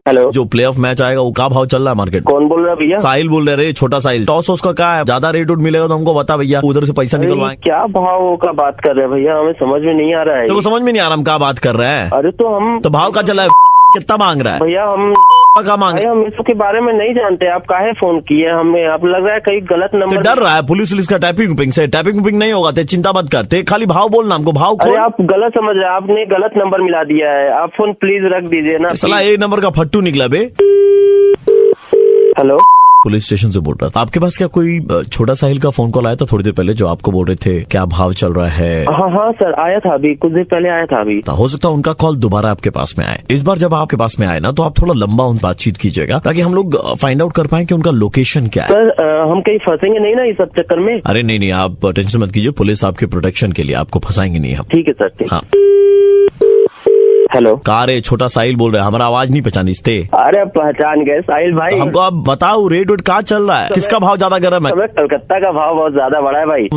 हेलो, जो प्ले ऑफ मैच आएगा वो क्या भाव चल रहा है मार्केट? कौन बोल रहा है भैया? साहिल बोल रहे, छोटा साहिल। टॉस उसका क्या है? ज्यादा रेट उठ मिलेगा तो हमको बता भैया, उधर से पैसा निकलवाएं। क्या भाव का बात कर रहे हैं भैया? हमें समझ में नहीं आ रहा है। तो समझ में नहीं आ रहा हम क्या बात कर रहे हैं। अरे तो हम तो भाव का चला है? कितना मांग रहा है भैया? हम क्या मांग रहे? हम इसके बारे में नहीं जानते। आप काहे फोन किए हमें? आप लग रहा है कहीं गलत तो नंबर। डर रहा है पुलिस का टैपिंग से? टैपिंग नहीं होगा, तो चिंता मत करते, खाली भाव बोलना हमको। भाव अरे आप गलत समझ रहे हैं, आपने गलत नंबर मिला दिया है। आप फोन प्लीज रख दीजिए ना। सला एक नंबर का फट्टू निकला बे। हेलो पुलिस स्टेशन से बोल रहा था। आपके पास क्या कोई छोटा साहिल का फोन कॉल आया था थोड़ी देर पहले, जो आपको बोल रहे थे क्या भाव चल रहा है? हाँ सर, आया था अभी, कुछ देर पहले आया था अभी। हो सकता है उनका कॉल दोबारा आपके पास में आए। इस बार जब आपके पास में आए ना, तो आप थोड़ा लंबा उन बातचीत कीजिएगा, ताकि हम लोग फाइंड आउट कर पाए कि उनका लोकेशन क्या है। सर हम कहीं फंसेंगे नहीं ना इस सब चक्कर में? अरे नहीं, आप टेंशन मत कीजिए, पुलिस आपके प्रोटेक्शन के लिए, आपको फंसाएंगे नहीं हम। ठीक है सर, ठीक। हाँ। हेलो, कहाँ रे? छोटा साहिल बोल रहे हैं, हमारा आवाज नहीं पहचानीस थे? अरे पहचान गए साहिल भाई। हमको आप बताओ, रेट वेट कहाँ चल रहा है? किसका भाव ज्यादा गर्म है? कलकत्ता का भाव बहुत ज्यादा बढ़ा है भाई।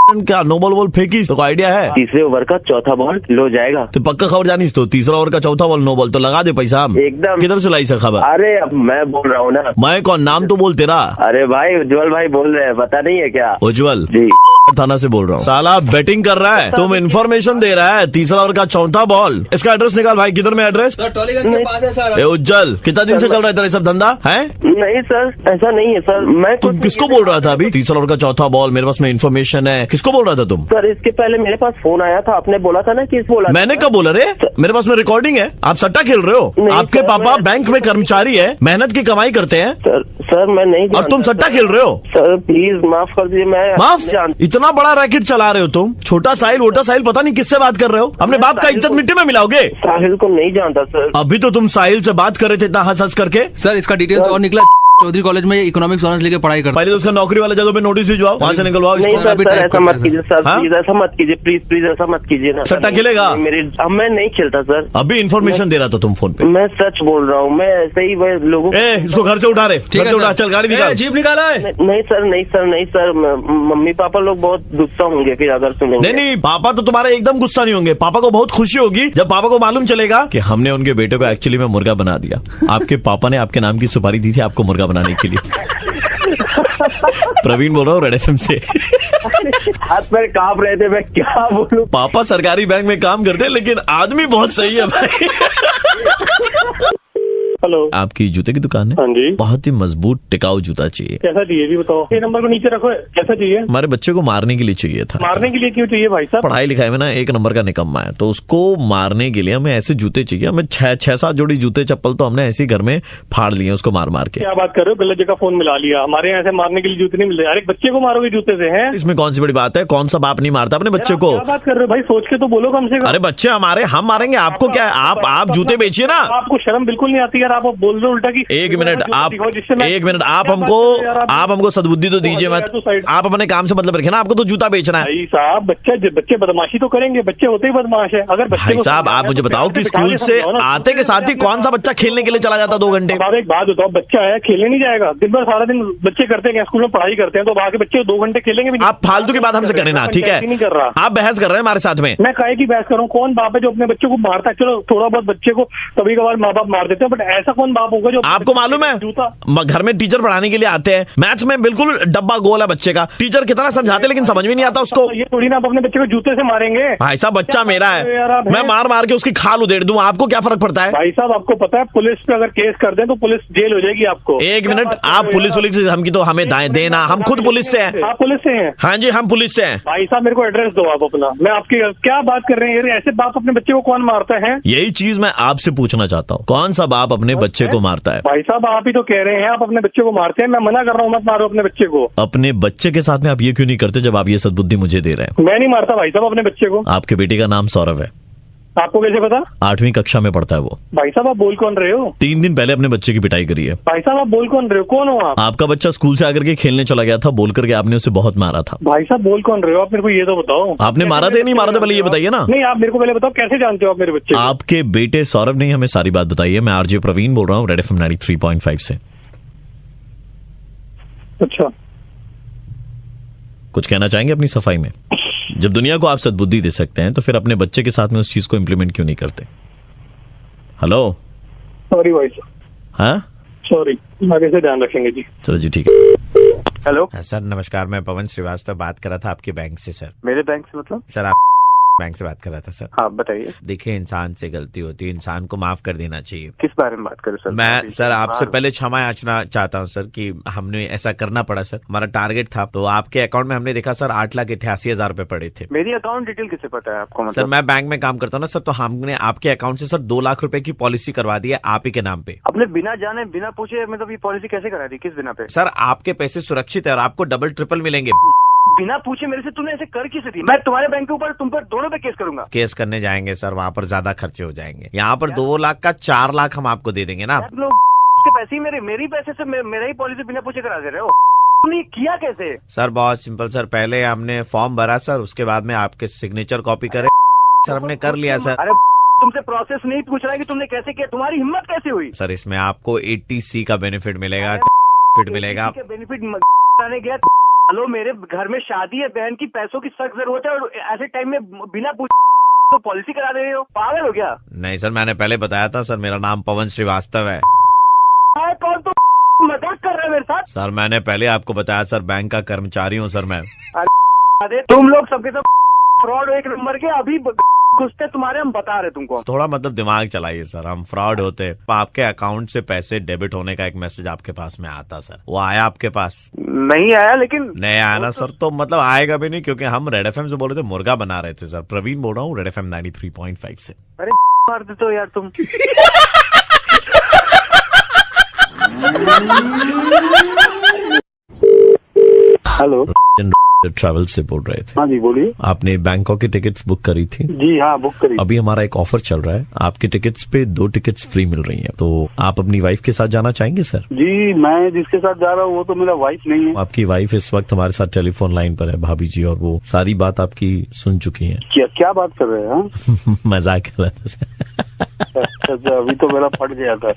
क्या नो बॉल फेंकी? तो आइडिया है? तीसरे ओवर का चौथा बॉल लो जाएगा। तो पक्का खबर जानी तो तीसरा ओवर का चौथा बॉल नो बॉल तो लगा दे पैसा हम। एकदम। किधर से लाई सा खबर? अरे अब मैं बोल रहा हूँ ना। मैं कौन? नाम तो बोल तेरा। अरे भाई उज्जवल भाई बोल रहे हैं, पता नहीं है क्या? उज्जवल जी, थाना से बोल रहा हूँ। साला बैटिंग कर रहा है, तुम इन्फॉर्मेशन दे रहा है। तीसरा ओवर का चौथा बॉल, इसका एड्रेस निकाल भाई। किधर में एड्रेस? उज्जवल, कितना दिन से चल रहा है तेरा सब धंधा है? नहीं सर, ऐसा नहीं है सर। मैं तुम किसको बोल रहा था अभी? तीसरा ओवर का चौथा बॉल, मेरे पास में इन्फॉर्मेशन है। किसको बोल रहा था तुम? सर इसके पहले मेरे पास फोन आया था, आपने बोला था ना कि बोला। मैंने कब बोला रे? मेरे पास में रिकॉर्डिंग है। आप सट्टा खेल रहे हो? आपके पापा बैंक में कर्मचारी है, मेहनत की कमाई करते हैं। सर मैं नहीं, और तुम सट्टा खेल रहे हो? सर प्लीज माफ कर दीजिए। मैं माफ? इतना बड़ा रैकेट चला रहे हो तुम? छोटा साहिल वोटा साहिल पता नहीं किससे बात कर रहे हो? अपने बाप का इज्जत मिट्टी में मिलाओगे? साहिल को नहीं जानता सर। अभी तो तुम साहिल से बात कर रहे थे इतना हंस हंस करके। सर इसका डिटेल्स और निकला, चौधरी कॉलेज में इकोनॉमिक्स ऑनर्स लेके पढ़ाई करता है। पहले तो उसका नौकरी वाले जगह पे नोटिस भिजवाओ, वहाँ से निकलवाओ नहीं इसको। सर, सर ऐसा मत कीजिए सर, हाँ? प्लीज ऐसा मत कीजिए, प्लीज ऐसा मत कीजिए ना। सट्टा खेलेगा? अब मैं नहीं खेलता सर। अभी इन्फॉर्मेशन दे रहा था तुम फोन पे। मैं सच बोल रहा हूँ, मैं ऐसे ही वह लोगों। इसको घर से उठा रहे, घर से उठा, चल गाड़ी निकाल। जीप निकाला है? नहीं सर, नहीं सर, नहीं सर, मम्मी पापा लोग बहुत गुस्सा होंगे फिर अगर सुनेंगे। नहीं, पापा तो तुम्हारे एकदम गुस्सा नहीं होंगे। पापा को बहुत खुशी होगी जब पापा को मालूम चलेगा कि हमने उनके बेटे को एक्चुअली में मुर्गा बना दिया। आपके पापा ने आपके नाम की सुपारी दी थी आपको मुर्गा बनाने के लिए। प्रवीण बोल रहा हूँ रेड एफएम से। हाथ पैर कांप रहे थे, मैं क्या बोलूं। पापा सरकारी बैंक में काम करते हैं, लेकिन आदमी बहुत सही है भाई। हेलो, आपकी जूते की दुकान है? हाँ जी। बहुत ही मजबूत टिकाऊ जूता चाहिए। कैसा चाहिए जी बताओ? ये नंबर को नीचे रखो। कैसा चाहिए? हमारे बच्चे को मारने के लिए चाहिए था। मारने के लिए क्यों चाहिए भाई साहब? पढ़ाई लिखाई में ना एक नंबर का निकम्मा है, तो उसको मारने के लिए हमें ऐसे जूते चाहिए। हमें 6-7 जोड़ी जूते चप्पल तो हमने ऐसे ही घर में फाड़ लिए उसको मार मार के। क्या बात कर रहे हो? गलत जगह फोन मिला लिया। हमारे यहाँ ऐसे मारने के लिए जूते नहीं मिलते। अरे बच्चे को मारोगे जूते से? हैं इसमें कौन सी बड़ी बात है? कौन सा बाप नहीं मारता अपने बच्चे को? क्या बात कर रहे हो भाई? सोच के तो बोलो कम से कम। अरे बच्चे हमारे, हम मारेंगे आपको क्या है? आप जूते बेचिए ना। आपको शर्म बिल्कुल नहीं आती यार? आप बोल रहे हो उल्टा की। एक मिनट आप हमको सद्बुद्धि तो दीजिए मत। आप अपने काम से मतलब रखे ना, आपको तो जूता बेचना है। भाई साहब बच्चे बदमाशी तो करेंगे, बच्चे होते ही बदमाश है। अगर भाई साहब आप मुझे बताओ कि स्कूल से आते के साथ ही कौन सा बच्चा खेलने के लिए चला जाता 2 घंटे? आप एक बात बताओ, बच्चा है खेलने नहीं जाएगा? दिन भर सारा दिन बच्चे करते हैं, स्कूल में पढ़ाई करते हैं, तो आगे बच्चे 2 घंटे खेलेंगे भी? आप फालतू की बात हमसे करें ना, ठीक है? नहीं कर रहा। आप बहस कर रहे हैं हमारे साथ में। मैं काहे की बहस कर रहा हूँ? कौन बाप है जो अपने बच्चों को मारता है? चलो थोड़ा बहुत बच्चे को कभी कभार माँ बाप मार देते हैं, बट ऐसा कौन बाप होगा जो? आपको मालूम है जूता घर में टीचर पढ़ाने के लिए आते हैं, मैथ्स में बिल्कुल डब्बा गोल है बच्चे का, टीचर कितना समझाते लेकिन समझ में नहीं आता उसको। ये थोड़ी ना आप अपने बच्चे को जूते से मारेंगे। भाई साहब बच्चा मेरा है, मैं मार मार के उसकी खाल उधेड़ दूं, आपको क्या फर्क पड़ता है? भाई साहब आपको पता है पुलिस पे अगर केस कर दें तो पुलिस जेल हो जाएगी आपको। एक मिनट, आप पुलिस से हमकी तो हमें देना, हम खुद पुलिस से हैं। आप पुलिस से हैं? हाँ जी हम पुलिस से हैं। भाई साहब मेरे को एड्रेस दो आप अपना। मैं आपकी क्या बात कर रहे हैं? ऐसे बाप अपने बच्चे को कौन मारता है? यही चीज मैं आपसे पूछना चाहता हूँ, कौन सा बाप अपने बच्चे को मारता है? भाई साहब आप ही तो कह रहे हैं आप अपने बच्चे को मारते हैं। मैं मना कर रहा हूँ, मत मारो अपने बच्चे को। अपने बच्चे के साथ में आप ये क्यों नहीं करते जब आप ये सद्बुद्धि मुझे दे रहे हैं? मैं नहीं मारता भाई साहब अपने बच्चे को। आपके बेटे का नाम सौरभ है। आपको कैसे पता? 8वीं कक्षा में पढ़ता है वो। भाई साहब आप बोल कौन रहे हो? 3 दिन पहले अपने बच्चे की पिटाई करी है। भाई साहब आप बोल कौन रहे हो? कौन हो आप? आपका बच्चा स्कूल से आकर के खेलने चला गया था, बोल करके आपने उसे बहुत मारा था। भाई साहब बोल कौन रहे हो आप? मेरे को ये तो बताओ। आपने मारा था या नहीं मारा था, पहले ये बताइए ना। नहीं आप मेरे को पहले बताओ, कैसे जानते हो आप मेरे बच्चे? आपके बेटे सौरभ ने हमें सारी बात बताई है। मैं आरजे प्रवीण बोल रहा हूँ रेड एफएम 93.5 से। अच्छा, कुछ कहना चाहेंगे अपनी सफाई में? जब दुनिया को आप सद्बुद्धि दे सकते हैं तो फिर अपने बच्चे के साथ में उस चीज को इम्प्लीमेंट क्यों नहीं करते? हेलो सॉरी भाई साहब। हाँ सॉरी, आगे से ध्यान रखेंगे जी। चलो जी ठीक है। हेलो सर नमस्कार, मैं पवन श्रीवास्तव बात कर रहा था आपके बैंक से। सर मेरे बैंक से मतलब? सर आप बैंक से बात कर रहा था सर। हाँ बताइए, देखिए, इंसान से गलती होती है, इंसान को माफ कर देना चाहिए। किस बारे में बात करें सर? मैं सर आपसे पहले क्षमा याचना चाहता हूँ सर कि हमने ऐसा करना पड़ा सर। हमारा टारगेट था, तो आपके अकाउंट में हमने देखा सर 8,88,000 रुपए पड़े थे। मेरी अकाउंट डिटेल किसे पता है आपको? सर मैं बैंक में काम करता हूँ ना सर, तो हमने आपके अकाउंट से सर 2 लाख रुपए की पॉलिसी करवा दी है आप ही के नाम पे। अपने बिना जाने बिना पूछे मतलब ये पॉलिसी कैसे करा दी? किस बिना पे? सर आपके पैसे सुरक्षित है और आपको डबल ट्रिपल मिलेंगे। बिना पूछे मेरे से तूने ऐसे कर किसे दी? मैं तुम्हारे बैंक के ऊपर तुम पर दोनों पे केस करूंगा। केस करने जाएंगे सर, वहाँ पर ज्यादा खर्चे हो जाएंगे। यहाँ पर 2 लाख का 4 लाख हम आपको दे देंगे ना। आप लोग के पैसे ही मेरी पैसे से मेरा ही पॉलिसी बिना पूछे करा दे रहे हो। तुमने किया कैसे? सर बहुत सिंपल सर, पहले हमने फॉर्म भरा सर, उसके बाद में आपके सिग्नेचर कॉपी करे सर, हमने कर लिया सर। अरे तुमसे प्रोसेस नहीं पूछ रहा है कि तुमने कैसे किया, तुम्हारी हिम्मत कैसे हुई? सर इसमें आपको 80C का बेनिफिट मिलेगा, फिट मिलेगा। बेनिफिट आने गया। हेलो, मेरे घर में शादी है, बहन की पैसों की सख्त जरूरत है और ऐसे टाइम में बिना पूछ तो पॉलिसी करा दे रहे हो? पागल हो क्या? नहीं सर, मैंने पहले बताया था सर, मेरा नाम पवन श्रीवास्तव है। कौन? तो मजाक कर रहे हैं मेरे साथ? सर मैंने पहले आपको बताया सर, बैंक का कर्मचारी हूँ सर मैं। अरे तुम लोग सबके सब फ्रॉड एक नंबर के, अभी घुसते तुम्हारे, हम बता रहे तुमको। थोड़ा मतलब दिमाग चलाइए सर, हम फ्रॉड होते। आपके अकाउंट से पैसे डेबिट होने का एक मैसेज आपके पास में आता सर, वो आया आपके पास? नहीं आया। लेकिन नहीं आया ना सर, तो मतलब आएगा भी नहीं, क्योंकि हम रेड एफएम से बोल रहे थे, मुर्गा बना रहे थे सर। प्रवीण बोल रहा हूँ, रेड एफएम 93.5 से। अरे मार देते हो यार तुम। हेलो, ट्रैवल से बोल रहे थे। हाँ जी बोलिए। आपने बैंकॉक की टिकट्स बुक करी थी? जी हाँ, बुक करी। अभी हमारा एक ऑफर चल रहा है, आपकी टिकट्स पे 2 टिकट्स फ्री मिल रही हैं, तो आप अपनी वाइफ के साथ जाना चाहेंगे सर? जी, मैं जिसके साथ जा रहा हूँ वो तो मेरा वाइफ नहीं है। आपकी वाइफ इस वक्त हमारे साथ टेलीफोन लाइन पर है, भाभी जी, और वो सारी बात आपकी सुन चुकी है। क्या बात कर रहे हैं? मजाक कर रहा था सर। अच्छा, अभी तो मेरा फट गया था।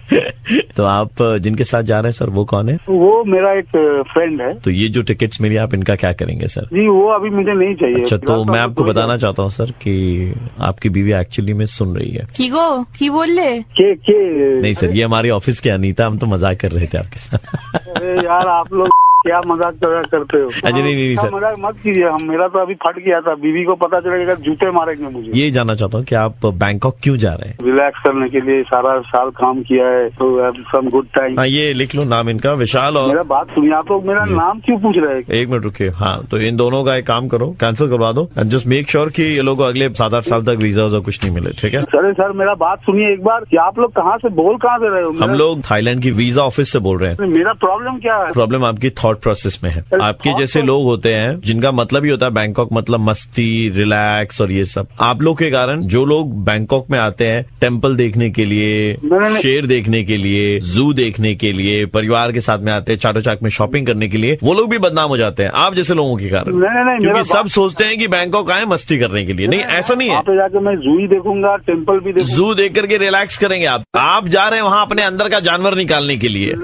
तो आप जिनके साथ जा रहे हैं सर, वो कौन है? वो मेरा एक फ्रेंड है। तो ये जो टिकट्स मेरी, आप इनका क्या करेंगे सर? जी वो अभी मुझे नहीं चाहिए। अच्छा, तो मैं आपको बताना चाहता हूँ सर कि आपकी बीवी एक्चुअली में सुन रही है। की बोल ले? नहीं सर, ये हमारी ऑफिस की अनीता, हम तो मजाक कर रहे थे आपके साथ। अरे यार, आप लोग क्या मजाक करते हो? अरे नहीं सर, मजाक मत कीजिए। हम मेरा तो अभी फट गया था, बीवी को पता चलेगा जूते मारेंगे मुझे। ये जानना चाहता हूँ कि आप बैंकॉक क्यों जा रहे हैं? रिलैक्स करने के लिए, सारा साल काम किया है तो सम गुड टाइम। हाँ, ये लिख लो नाम इनका, विशाल। और मेरा बात सुनिए, आप लोग मेरा नाम क्यों पूछ रहे हैं? 1 मिनट रुकिए। हाँ, तो इन दोनों का एक काम करो, कैंसिल करवा दो एंड जस्ट मेक श्योर कि ये लोग अगले 7-8 साल तक वीजा और कुछ नहीं मिले, ठीक है? सर मेरा बात सुनिए एक बार, कि आप लोग कहाँ से बोल कहाँ से रहे हो? हम लोग थाईलैंड की वीजा ऑफिस से बोल रहे हैं। मेरा प्रॉब्लम क्या है? प्रॉब्लम आपकी थॉट प्रोसेस में है। आपके जैसे लोग होते हैं जिनका मतलब ही होता है बैंकॉक मतलब मस्ती, रिलैक्स और ये सब। आप लोग के कारण जो लोग बैंकॉक में आते हैं टेम्पल देखने के लिए, शेर देखने के लिए, जू देखने के लिए, परिवार के साथ में आते हैं चाटो चाक में शॉपिंग करने के लिए, वो लोग भी बदनाम हो जाते हैं आप जैसे लोगों के कारण। क्योंकि सब सोचते हैं कि बैंकॉक आए मस्ती करने के लिए। नहीं, ऐसा नहीं है। वहाँ पे जाकर मैं जू ही देखूंगा, टेम्पल भी देखूंगा। जू देख करके रिलैक्स करेंगे आप जा रहे हैं वहाँ अपने अंदर का जानवर निकालने के लिए,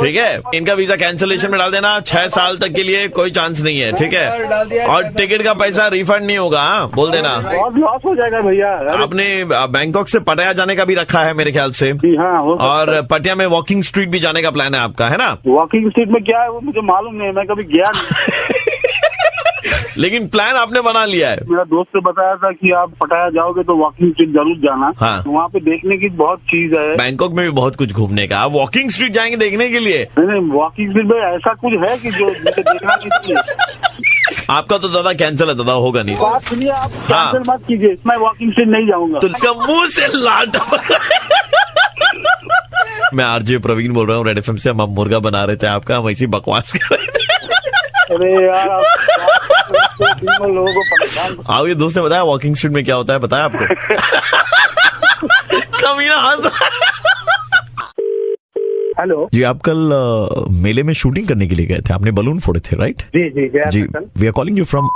ठीक है? इनका वीजा कैंसिलेशन में डाल देना, 6 साल तक के लिए कोई चांस नहीं है, ठीक है? और टिकट का पैसा रिफंड नहीं होगा, बोल देना। बहुत लॉस हो जाएगा भैया। आपने बैंकॉक से पटाया जाने का भी रखा है मेरे ख्याल से। हाँ, और पटिया में वॉकिंग स्ट्रीट भी जाने का प्लान है आपका, है ना? वॉकिंग स्ट्रीट में क्या है वो मुझे मालूम नहीं है, मैं कभी गया नहीं। लेकिन प्लान आपने बना लिया है। मेरा दोस्त ने बताया था कि आप पटाया जाओगे तो वॉकिंग स्ट्रीट जरूर जाना। हाँ, वहाँ पे देखने की बहुत चीज है। बैंकॉक में भी बहुत कुछ घूमने का। आप वॉकिंग स्ट्रीट जाएंगे देखने के लिए? नहीं, वॉकिंग स्ट्रीट में ऐसा कुछ है कि जो मुझे देखना नहीं चाहिए। आपका तो दादा कैंसिल है, दादा होगा नहीं। बात सुनिए, आप हाँ, कैंसिल मत कीजिए, मैं वॉकिंग स्ट्रीट नहीं जाऊंगा। तो इसका मुंह से लाट। मैं आरजे प्रवीण बोल रहा हूँ, रेड एफएम से। हम मुर्गा बना रहे थे आपका, हम ऐसी बकवास कर रहे थे। अरे यार, लोगों को परेशान। आप ये दोस्त ने बताया वॉकिंग स्ट्रीट में क्या होता है, बताया आपको? कमीना हंस। हेलो जी, आप कल मेले में शूटिंग करने के लिए गए थे, आपने बलून फोड़े थे, राइट? जी जी, we are calling you from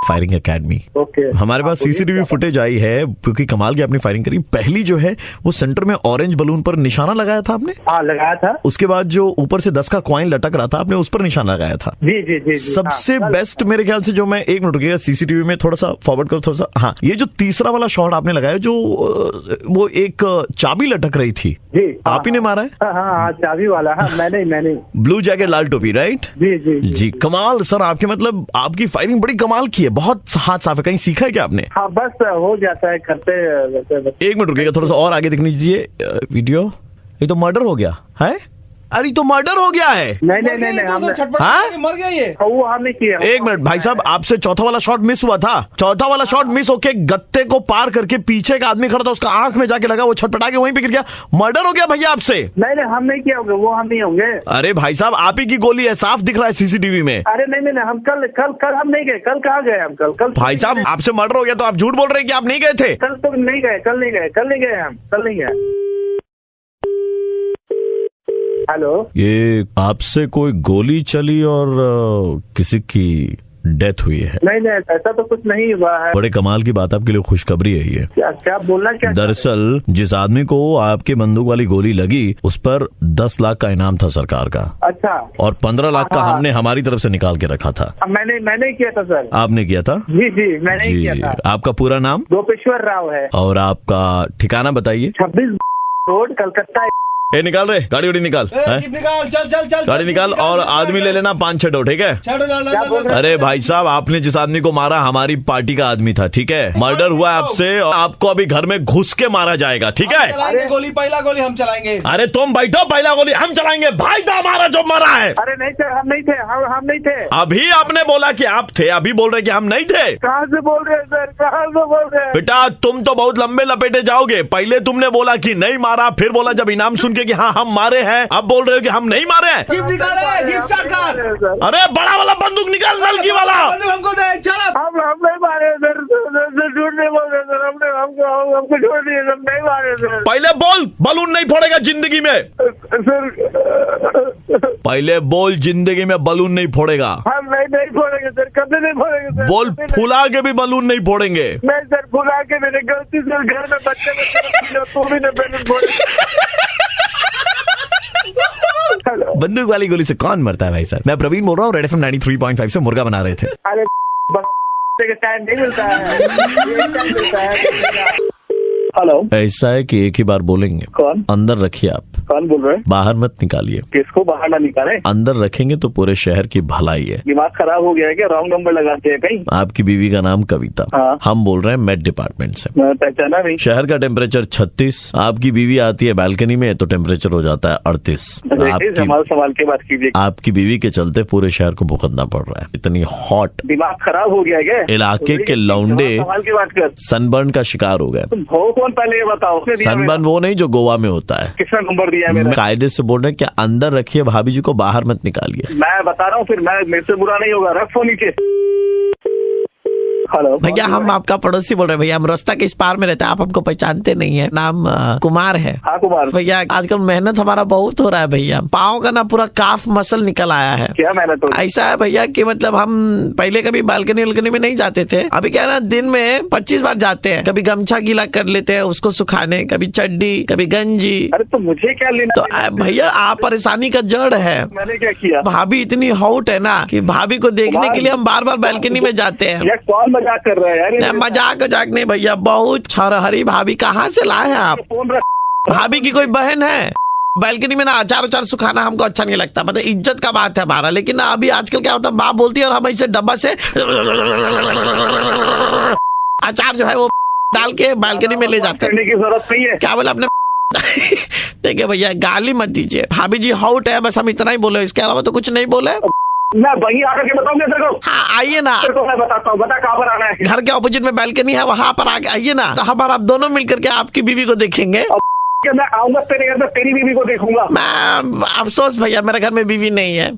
firing academy. Okay, हमारे पास सीसीटीवी फुटेज आई है, क्योंकि कमाल की आपने फायरिंग करी। पहली जो है वो सेंटर में ऑरेंज बलून पर निशाना लगाया था आपने। हाँ, लगाया था। उसके बाद जो ऊपर से 10 का कॉइन लटक रहा था, आपने उस पर निशाना लगाया था। जी। सबसे बेस्ट मेरे ख्याल से, जो मैं 1 मिनट रुकिएगा, सीसीटीवी में थोड़ा सा फॉरवर्ड करो, थोड़ा सा। हाँ, ये जो तीसरा वाला शॉट आपने लगाया, जो वो एक चाबी लटक रही थी, आप ही ने मारा है? हाँ, चाबी वाला। हाँ, मैंने। ब्लू जैकेट, लाल टोपी, राइट? जी। कमाल सर, आपके मतलब आपकी फायरिंग बड़ी कमाल की है। है, बहुत हाथ साफ है, कहीं सीखा है क्या आपने? हाँ बस हो जाता है करते एक मिनट रुकिएगा, थोड़ा सा और आगे दिखने दीजिए वीडियो। ये तो मर्डर हो गया है, अरे तो मर्डर हो गया है। नहीं हमने हाँ? मर गया ये। वो हमने किया। एक मिनट भाई साहब, आपसे चौथा वाला शॉट मिस हुआ था। चौथा वाला शॉट मिस होके गत्ते को पार करके पीछे एक आदमी खड़ा था, उसका आंख में जाके लगा, वो छटपटा के वहीं पे गिर गया। मर्डर हो गया भैया आपसे। नहीं हम नहीं किया होंगे, वो हम नहीं होंगे। अरे भाई साहब, आप ही की गोली है, साफ दिख रहा है सीसीटीवी में। अरे नहीं हम कल हम नहीं गए। कल कहाँ गए हम? कल भाई साहब आपसे मर्डर हो गया तो आप झूठ बोल रहे हैं कि आप नहीं गए थे? कल तो नहीं गए, कल नहीं गए हम, कल नहीं गए। हेलो, ये आपसे कोई गोली चली और किसी की डेथ हुई है? नहीं ऐसा तो कुछ नहीं हुआ है। बड़े कमाल की बात, आपके लिए खुशखबरी है ये। क्या बोलना क्या? दरअसल जिस आदमी को आपके बंदूक वाली गोली लगी उस पर 10 लाख का इनाम था सरकार का। अच्छा। और 15 लाख का हमने हमारी तरफ से निकाल के रखा था। मैंने किया था सर। आपने किया था? जी मैंने ही किया था। आपका पूरा नाम? गोपेश्वर राव है। और आपका ठिकाना बताइए। 26 रोड, कलकत्ता। ए निकाल रहे, गाड़ी निकाल, चल गाड़ी निकाल और आदमी ले लेना 5-6 ठो, ठीक है? अरे भाई साहब, आपने जिस आदमी को मारा हमारी पार्टी का आदमी था, ठीक है? मर्डर हुआ है आपसे, आपको अभी घर में घुस के मारा जाएगा, ठीक है? गोली, पहला गोली हम चलाएंगे। अरे तुम बैठो, पहला गोली हम चलाएंगे। भाई था हमारा जो मरा है। अरे नहीं सर, हम नहीं थे, हम नहीं थे। अभी आपने बोला कि आप थे, अभी बोल रहे कि हम नहीं थे। कहाँ से बोल रहे हैं सर? कहाँ से बोल रहे हैं? बेटा तुम तो बहुत लंबे लपेटे जाओगे। पहले तुमने बोला कि नहीं मारा, फिर बोला जब इनाम सुन के कि हाँ हम मारे हैं, अब बोल रहे हो कि हम नहीं मारे हैं। जीप निकाले, जीप स्टार्ट कर। अरे बड़ा वाला बंदूक निकाल, नलकी वाला। बंदूक हमको दे, चल। हम नहीं मारे सर, झूठ नहीं बोल रहे सर। हमको छोड़ दिए सर, नहीं मारे सर। पहले बोल, बलून नहीं फोड़ेगा जिंदगी में। सर पहले बोल, जिंदगी में बलून नहीं फोड़ेगा। हम नहीं फोड़ेंगे सर, कभी नहीं फोड़ेंगे सर। बोल, फुला के भी बलून नहीं फोड़ेंगे। नहीं सर, फुला के मैंने गलती से घर में बच्चे तो भी नहीं बैलून फोड़े। बंदूक वाली गोली से कौन मरता है भाई साहब? मैं प्रवीण बोल रहा हूँ, रेड एफएम 93.5 से मुर्गा बना रहे थे। अरे टाइम नहीं मिलता है। हेलो, ऐसा है कि एक ही बार बोलेंगे। कौन? अंदर रखिए आप। कौन बोल रहे हैं? बाहर मत निकालिए। किसको बाहर ना निकाले? अंदर रखेंगे तो पूरे शहर की भलाई है। दिमाग खराब हो गया है क्या? रॉन्ग नंबर लगाते हैं कहीं? आपकी बीवी का नाम कविता। हाँ। हम बोल रहे हैं मेट डिपार्टमेंट से। मैं पहचाना नहीं। शहर का टेम्परेचर 36, आपकी बीवी आती है बालकनी में तो टेम्परेचर हो जाता है 38। सवाल के बात कीजिए। आपकी बीवी के चलते पूरे शहर को भुगतना पड़ रहा है। इतनी हॉट दिमाग खराब हो गया क्या? इलाके के लौंडे सवाल की बात कर। सनबर्न का शिकार हो गए। तुम हो कौन पहले ये बताओ? सनबर्न वो नहीं जो गोवा में होता है। किसने नंबर दिया मेरा? कायदे से बोल रहे हैं कि अंदर रखिए भाभी जी को, बाहर मत निकालिए। मैं बता रहा हूँ, फिर मेरे से बुरा नहीं होगा। रख फोन नीचे। हेलो भैया, हम आपका पड़ोसी बोल रहे हैं भैया। हम रास्ता के इस पार में रहते हैं, आप हमको पहचानते नहीं है। नाम कुमार है। हाँ कुमार भैया, आजकल मेहनत हमारा बहुत हो रहा है भैया। पाँव का ना पूरा काफ मसल निकल आया है। क्या मेहनत हो? ऐसा है भैया कि मतलब हम पहले कभी बालकनी में नहीं जाते थे। अभी क्या है ना, दिन में 25 बार जाते हैं। कभी गमछा गीला कर लेते हैं उसको सुखाने, कभी चड्डी, कभी गंजी। अरे तो मुझे क्या लेना? तो भैया आप परेशानी का जड़ है। मैंने क्या किया? भाभी इतनी हॉट है ना कि भाभी को देखने के लिए हम बार बार बालकनी में जाते हैं। ये कौन मजाक कर रहा है यार? मजाक नहीं भैया, बहुत छरहरी भाभी कहाँ से लाए हैं आप? फोन रख। भाभी की कोई बहन है? बालकनी में ना अचार सुखाना हमको अच्छा नहीं लगता, मतलब इज्जत का बात है हमारा। लेकिन ना अभी आजकल क्या होता है, माँ बोलती है और हम ऐसे डब्बा से अचार जो है वो डाल के बालकनी में ले जाते हैं। करने की जरूरत नहीं है। क्या बोला आपने? देखिए भैया, गाली मत दीजिए। भाभी जी हॉट है, बस हम इतना ही बोले, इसके अलावा तो कुछ नहीं बोले। मैं वहीं आकर के बताऊंगा तेरे को। हाँ आइए ना, तेरे को मैं बताता हूँ। बता कहाँ पर आना है? घर के ऑपोजिट में बालकनी है, वहाँ पर आके आइए ना, तो हम और आप दोनों मिलकर के आपकी बीवी को देखेंगे। कि मैं आऊंगा तेरे घर में, तेरी बीवी को देखूंगा। मैं अफसोस भैया, मेरे घर में बीवी नहीं है।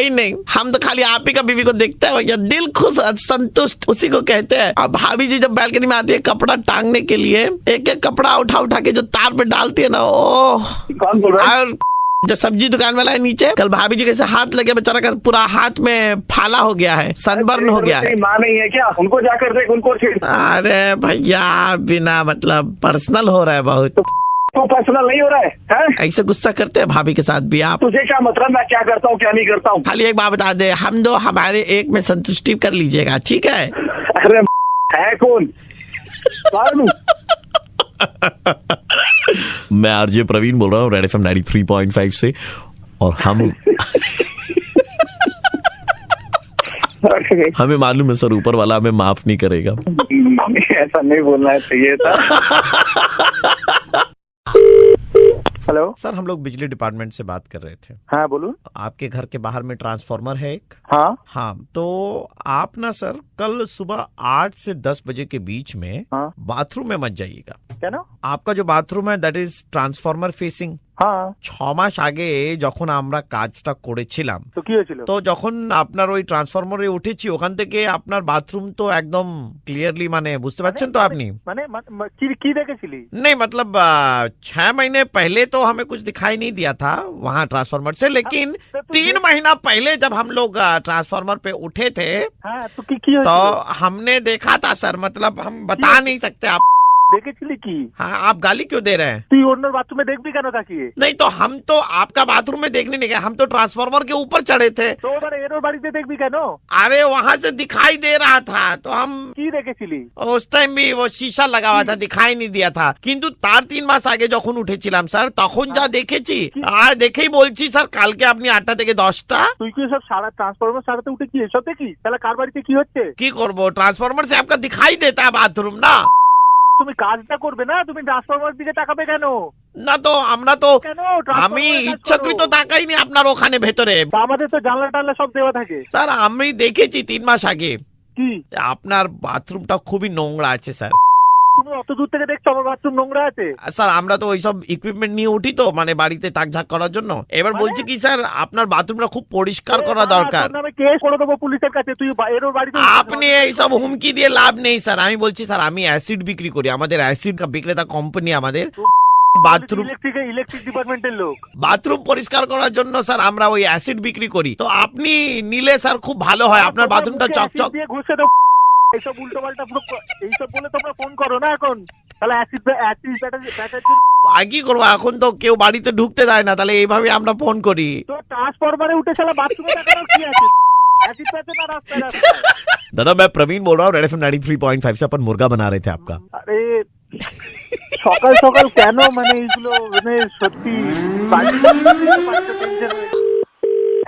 नहीं, हम तो खाली आप ही का बीवी को देखते हैं भैया। दिल खुश संतुष्ट उसी को कहते हैं। अब भाभी जी जब बालकनी में आती है कपड़ा टांगने के लिए, एक एक कपड़ा उठा के जो तार पे डालती है ना, ओह। कौन बोल रहा है? और जो सब्जी दुकान वाला है नीचे, कल भाभी जी कैसे हाथ लगे, बेचारा का पूरा हाथ में फाला हो गया है, सनबर्न हो गया है। तेरी माँ नहीं है क्या? उनको जाकर देख, उनको छेड़। अरे भैया, बिना मतलब पर्सनल हो रहा है बहुत। तो पर्सनल नहीं हो रहा है? ऐसे गुस्सा करते हैं भाभी के साथ भी आप? तुझे क्या मतलब मैं क्या करता हूँ क्या नहीं करता हूँ? खाली एक बात बता दे, हम दो हमारे एक में संतुष्टि कर लीजिएगा, ठीक है? अरे है कौन? मैं आरजे प्रवीण बोल रहा हूँ, रेड एफएम 93.5 से। और हम अरे, हमें मालूम है सर, ऊपर वाला हमें माफ नहीं करेगा। ऐसा नहीं बोलना चाहिए था। हेलो, सर हम लोग बिजली डिपार्टमेंट से बात कर रहे थे। हाँ बोलूं। आपके घर के बाहर में ट्रांसफार्मर है एक। हाँ हाँ, तो आप ना सर कल सुबह 8 से 10 बजे के बीच में हाँ। बाथरूम में मत जाइएगा। क्या ना? आपका जो बाथरूम है दैट इज ट्रांसफार्मर फेसिंग। হ্যাঁ 6 মাস আগে যখন আমরা কাজটা করেছিলাম, তো কি হয়েছিল? তো যখন আপনার ওই ট্রান্সফরমারে উঠেছি ওখান থেকে আপনার বাথरूम तो एकदम क्लियरली মানে বুঝতে পারছেন তো আপনি? মানে কি দেখেছিলি? नहीं मतलब 6 महीने पहले तो हमें कुछ दिखाई नहीं दिया था वहाँ ट्रांसफार्मर से, लेकिन 3 महीना पहले जब हम लोग ट्रांसफार्मर पे उठे थे হ্যাঁ তো কি तो হয়েছিল? हमने देखा था सर, मतलब हम बता नहीं सकते आप। দেখেছিলি কি? हाँ, आप गाली क्यों दे रहे हैं? তুই অন্য বাথরুমে দেখবি কেন তাকিয়ে? नहीं तो हम तो आपका बाथरूम में देखने नहीं गए, हम तो ट्रांसफार्मर के ऊपर चढ़े थे। তো এবার এর বাড়িতে দেখবি কেন? अरे वहाँ से दिखाई दे रहा था तो हम কি দেখেছিলি? उस टाइम भी वो शीशा लगा हुआ था, दिखाई नहीं दिया था, কিন্তু তার 3 মাস আগে যখন উঠেছিলাম স্যার তখন যা দেখেছি আর দেখেই বলছি স্যার কালকে আপনি 8টা থেকে 10টা তুই কি সব সারা ট্রান্সফরমার সারাতে উঠে কি এসব দেখিস? তাহলে কার বাড়িতে কি হচ্ছে? কি করব, ट्रांसफार्मर से आपका दिखाई देता है बाथरूम ना। তুমি কাজটা করবে না, তুমি ট্রান্সফরমার দিকে তাকাবে কেন? না তো আমরা তো কেন? আমি ইচ্ছাকৃত তাকাইনি আপনার ওখানে ভেতরে। আমাদের তো জানলা টানলা সব দেওয়া থাকে। স্যার আমি দেখেছি 3 মাস আগে কি আপনার বাথরুমটা খুবই নোংরা আছে স্যার। তুমি অত দূর থেকে দেখছো আমার বাথরুম নোংরা আছে? স্যার আমরা তো ওইসব ইকুইপমেন্ট নিয়ে উঠি তো মানে বাড়িতে তাকঝাক করার জন্য। এবার বলছি কি স্যার আপনার বাথরুমটা খুব পরিষ্কার করা দরকার। তোর নামে কেস করে দেবো পুলিশের কাছে। তুই এর বাড়িতে আপনি এইসব হুমকি দিয়ে লাভ নেই স্যার। আমি বলছি স্যার আমি অ্যাসিড বিক্রি করি, আমাদের অ্যাসিড বিক্রেতা কোম্পানি আমাদের। বাথরুম ইলেকট্রিক ডিপার্টমেন্টের লোক। বাথরুম পরিষ্কার করার জন্য স্যার আমরা ওই অ্যাসিড বিক্রি করি, তো আপনি নিলে স্যার খুব ভালো হয়, আপনার বাথরুমটা চকচক। দিয়ে ঘুষে দাও এইসব উল্টো পাল্টা এইসব বলে তোমরা ফোন করো না এখন। তাহলে কি করবো, এখন তো কেউ বাড়িতে ঢুকতে দেয় না, তাহলে এইভাবে আমরা ফোন করি। তো ট্রান্সফরমারে উঠে শালা বাথরুমে দেখানোর কি আছে? অ্যাসিড আছে না রাস্তায় রাস্তায়? दादा मैं प्रवीण बोल रहा हूँ, रेड एफएम 93.5 से अपन मुर्गा बना रहे थे आपका। আরে সকাল সকাল কেন মানে এইগুলো মানে সত্যি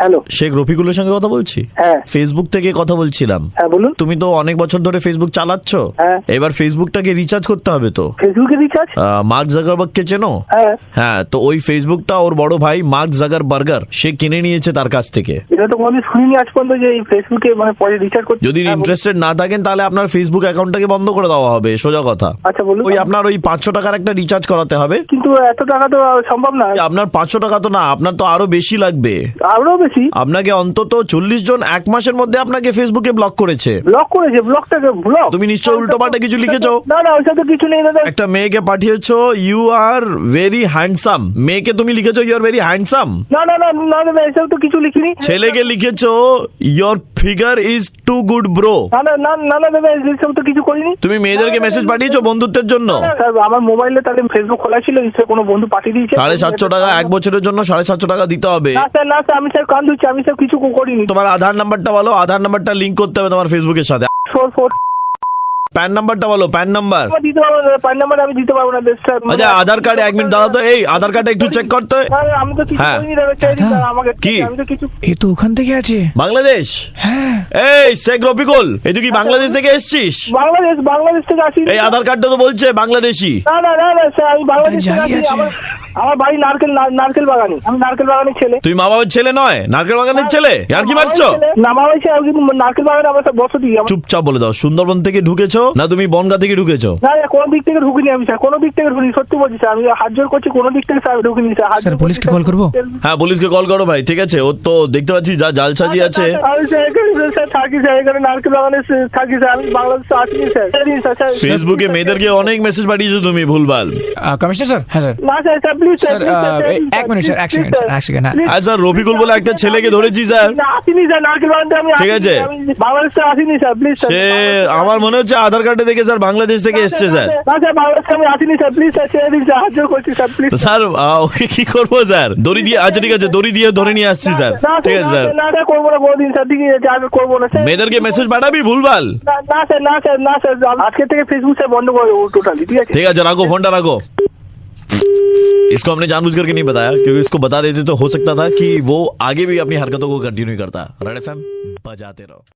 হ্যালো শেখ রফিকুলের সঙ্গে কথা বলছি। হ্যাঁ ফেসবুক থেকে কথা বলছিলাম। হ্যাঁ বলুন। তুমি তো অনেক বছর ধরে ফেসবুক চালাচ্ছ, হ্যাঁ। এবার ফেসবুকটাকে রিচার্জ করতে হবে তো। ফেসবুকে রিচার্জ? মার্ক জাগারবার্গকে চেনো? হ্যাঁ হ্যাঁ, তো ওই ফেসবুকটা ওর বড় ভাই মার্ক জাগারবার্গার সে কিনে নিয়েছে তার কাছ থেকে। এটা তো আমি শুনিনি আজ পর্যন্ত যে এই ফেসবুকে মানে পরে রিচার্জ করতে। যদি ইন্টারেস্টেড না থাকেন তাহলে আপনার ফেসবুক অ্যাকাউন্টটাকে বন্ধ করে দেওয়া হবে, সোজা কথা। আচ্ছা বলুন। ওই আপনার ওই 500 টাকার একটা রিচার্জ করাতে হবে। কিন্তু এত টাকা তো সম্ভব না। আপনার 500 টাকা তো না, আপনার তো আরো বেশি লাগবে। আরো বেশি? আপনাকে অন্তত 40 জন 1 মাসের মধ্যে আপনাকে ফেসবুকে ব্লক করেছে। ব্লক করেছে? ব্লকটাকে ব্লক? তুমি নিশ্চয় উল্টোপাল্টা কিছু লিখেছো। না না ওইসব তো কিছু নেই দাদা। একটা মেয়েকে পাঠিয়েছো ইউ আর ভেরি হ্যান্ডসাম, মেয়েকে তুমি লিখেছো ইউ আর ভেরি হ্যান্ডসাম। না না না না দাদা এসব তো কিছু লিখিনি। ছেলেকে লিখেছো your figure is too good bro. না না না না না দাদা এসব তো কিছু করিনি। তুমি মেয়েদেরকে মেসেজ পাঠিয়েছো বন্ধুত্বের জন্য। স্যার আমার মোবাইলে তাহলে ফেসবুক খোলা ছিল, সে কোনো বন্ধু পাঠিয়ে দিয়েছে। 750 টাকা 1 বছরের জন্য 750 টাকা দিতে হবে। না স্যার না স্যার আমি স্যার কান ধুচ্ছি, আমি সব কিছু করিনি। তোমার আধার নাম্বারটা বলো, আধার নাম্বারটা লিংক করতে হবে তোমার ফেসবুকের সাথে। 4 প্যান নাম্বারটা বলো, প্যান নাম্বার। দিতে পারবো না, প্যান নাম্বার আমি দিতে পারবো না স্যার। আচ্ছা আধার কার্ড 1 মিনিট দাদা, তো এই আধার কার্ডটা একটু চেক করতে। না, আমি তো কিছু হ্যাঁ। করিনি দাদা, চাইনি স্যার আমাকে। কি? আমি তো কিছু এ তো ওখান থেকে আছে। বাংলাদেশ? হ্যাঁ এই শেখ রফিকুল, এই তুই কি বাংলাদেশ থেকে এসেছিস? বাংলাদেশ থেকে আসি। এই আধার কার্ডটা তো বলছে বাংলাদেশি। না না না না স্যার আমি বাংলাদেশ থেকে জালি আসি। আছে। আমার বাড়ি নারকেল বাগানে, আমি নারকেল বাগানের ছেলে। তুই মা বাবার ছেলে নয়, নারকেল বাগানের ছেলে? আর কি মারছো? না মা হয়েছে আমি কিন্তু নারকেল বাগানে আমার সব বসতি। চুপচাপ বলে দাও, সুন্দরবন থেকে ঢুকেছো না তুমি বনগা থেকে ঢুকেছো? না কোনো দিক থেকে ঢুকিনি আমি স্যার, কোনো দিক থেকে ঢুকিনি, সত্যি বলছি স্যার, আমি হাত জোর করছি, কোনো দিক থেকে স্যার ঢুকিনি স্যার। স্যার পুলিশকে কল করবো? হ্যাঁ পুলিশকে কল করো ভাই, ঠিক আছে। ও তো দেখতে পাচ্ছি যা জালসাজি আছে। আমি স্যার এখানে স্যার থাকি স্যার, এখানে নারকেল বাগানে থাকি স্যার, আমি বাংলাদেশে আসিনি স্যার। স্যার ফেসবুকে মেয়েদেরকে অনেক মেসেজ পাঠিয়েছো তুমি ভুলভাল। Commissioner sir? হ্যাঁ স্যার। না sir sir please sir. Sir 1 minute sir, 1 second sir, 1 second. হ্যাঁ আচ্ছা রফিকুল বলে একটা ছেলেকে ধরেছি স্যার। না আসিনি স্যার, নারকেল বাগানে আমি ঠিক আছে। আমি বাংলাদেশে আসিনি স্যার, প্লিজ স্যার। সে আমার মনে হচ্ছে আধার কার্ডে দেখে স্যার বাংলাদেশ থেকে এসছে স্যার। না স্যার বাংলাদেশে আমি আসিনি স্যার, প্লিজ স্যার ছেড়ে দিন স্যার, হাত জোর করছি স্যার প্লিজ। তো স্যার ওকে কি করবো স্যার? দড়ি দিয়ে, আচ্ছা ঠিক আছে দড়ি দিয়ে ধরে নিয়ে আসছি স্যার। ঠিক আছে স্যার। না না করবো না, কোনোদিন স্যার, ঠিক আছে আর করবো না স্যার। মেয়েদেরকে মেসেজ পাঠাবি ভুলভাল? না স্যার না স্যার না স্যার, আজকে থেকে ফেসবুক স্যার বন্ধ করে দেবো টোটালি, ঠিক আছে? ठीक है रखो फोनটা रखो। इसको हमने जानबूझ करके नहीं बताया, क्योंकि इसको बता देते तो हो सकता था कि वो आगे भी अपनी हरकतों को कंटिन्यू करता। रेड एफएम बजाते रहो।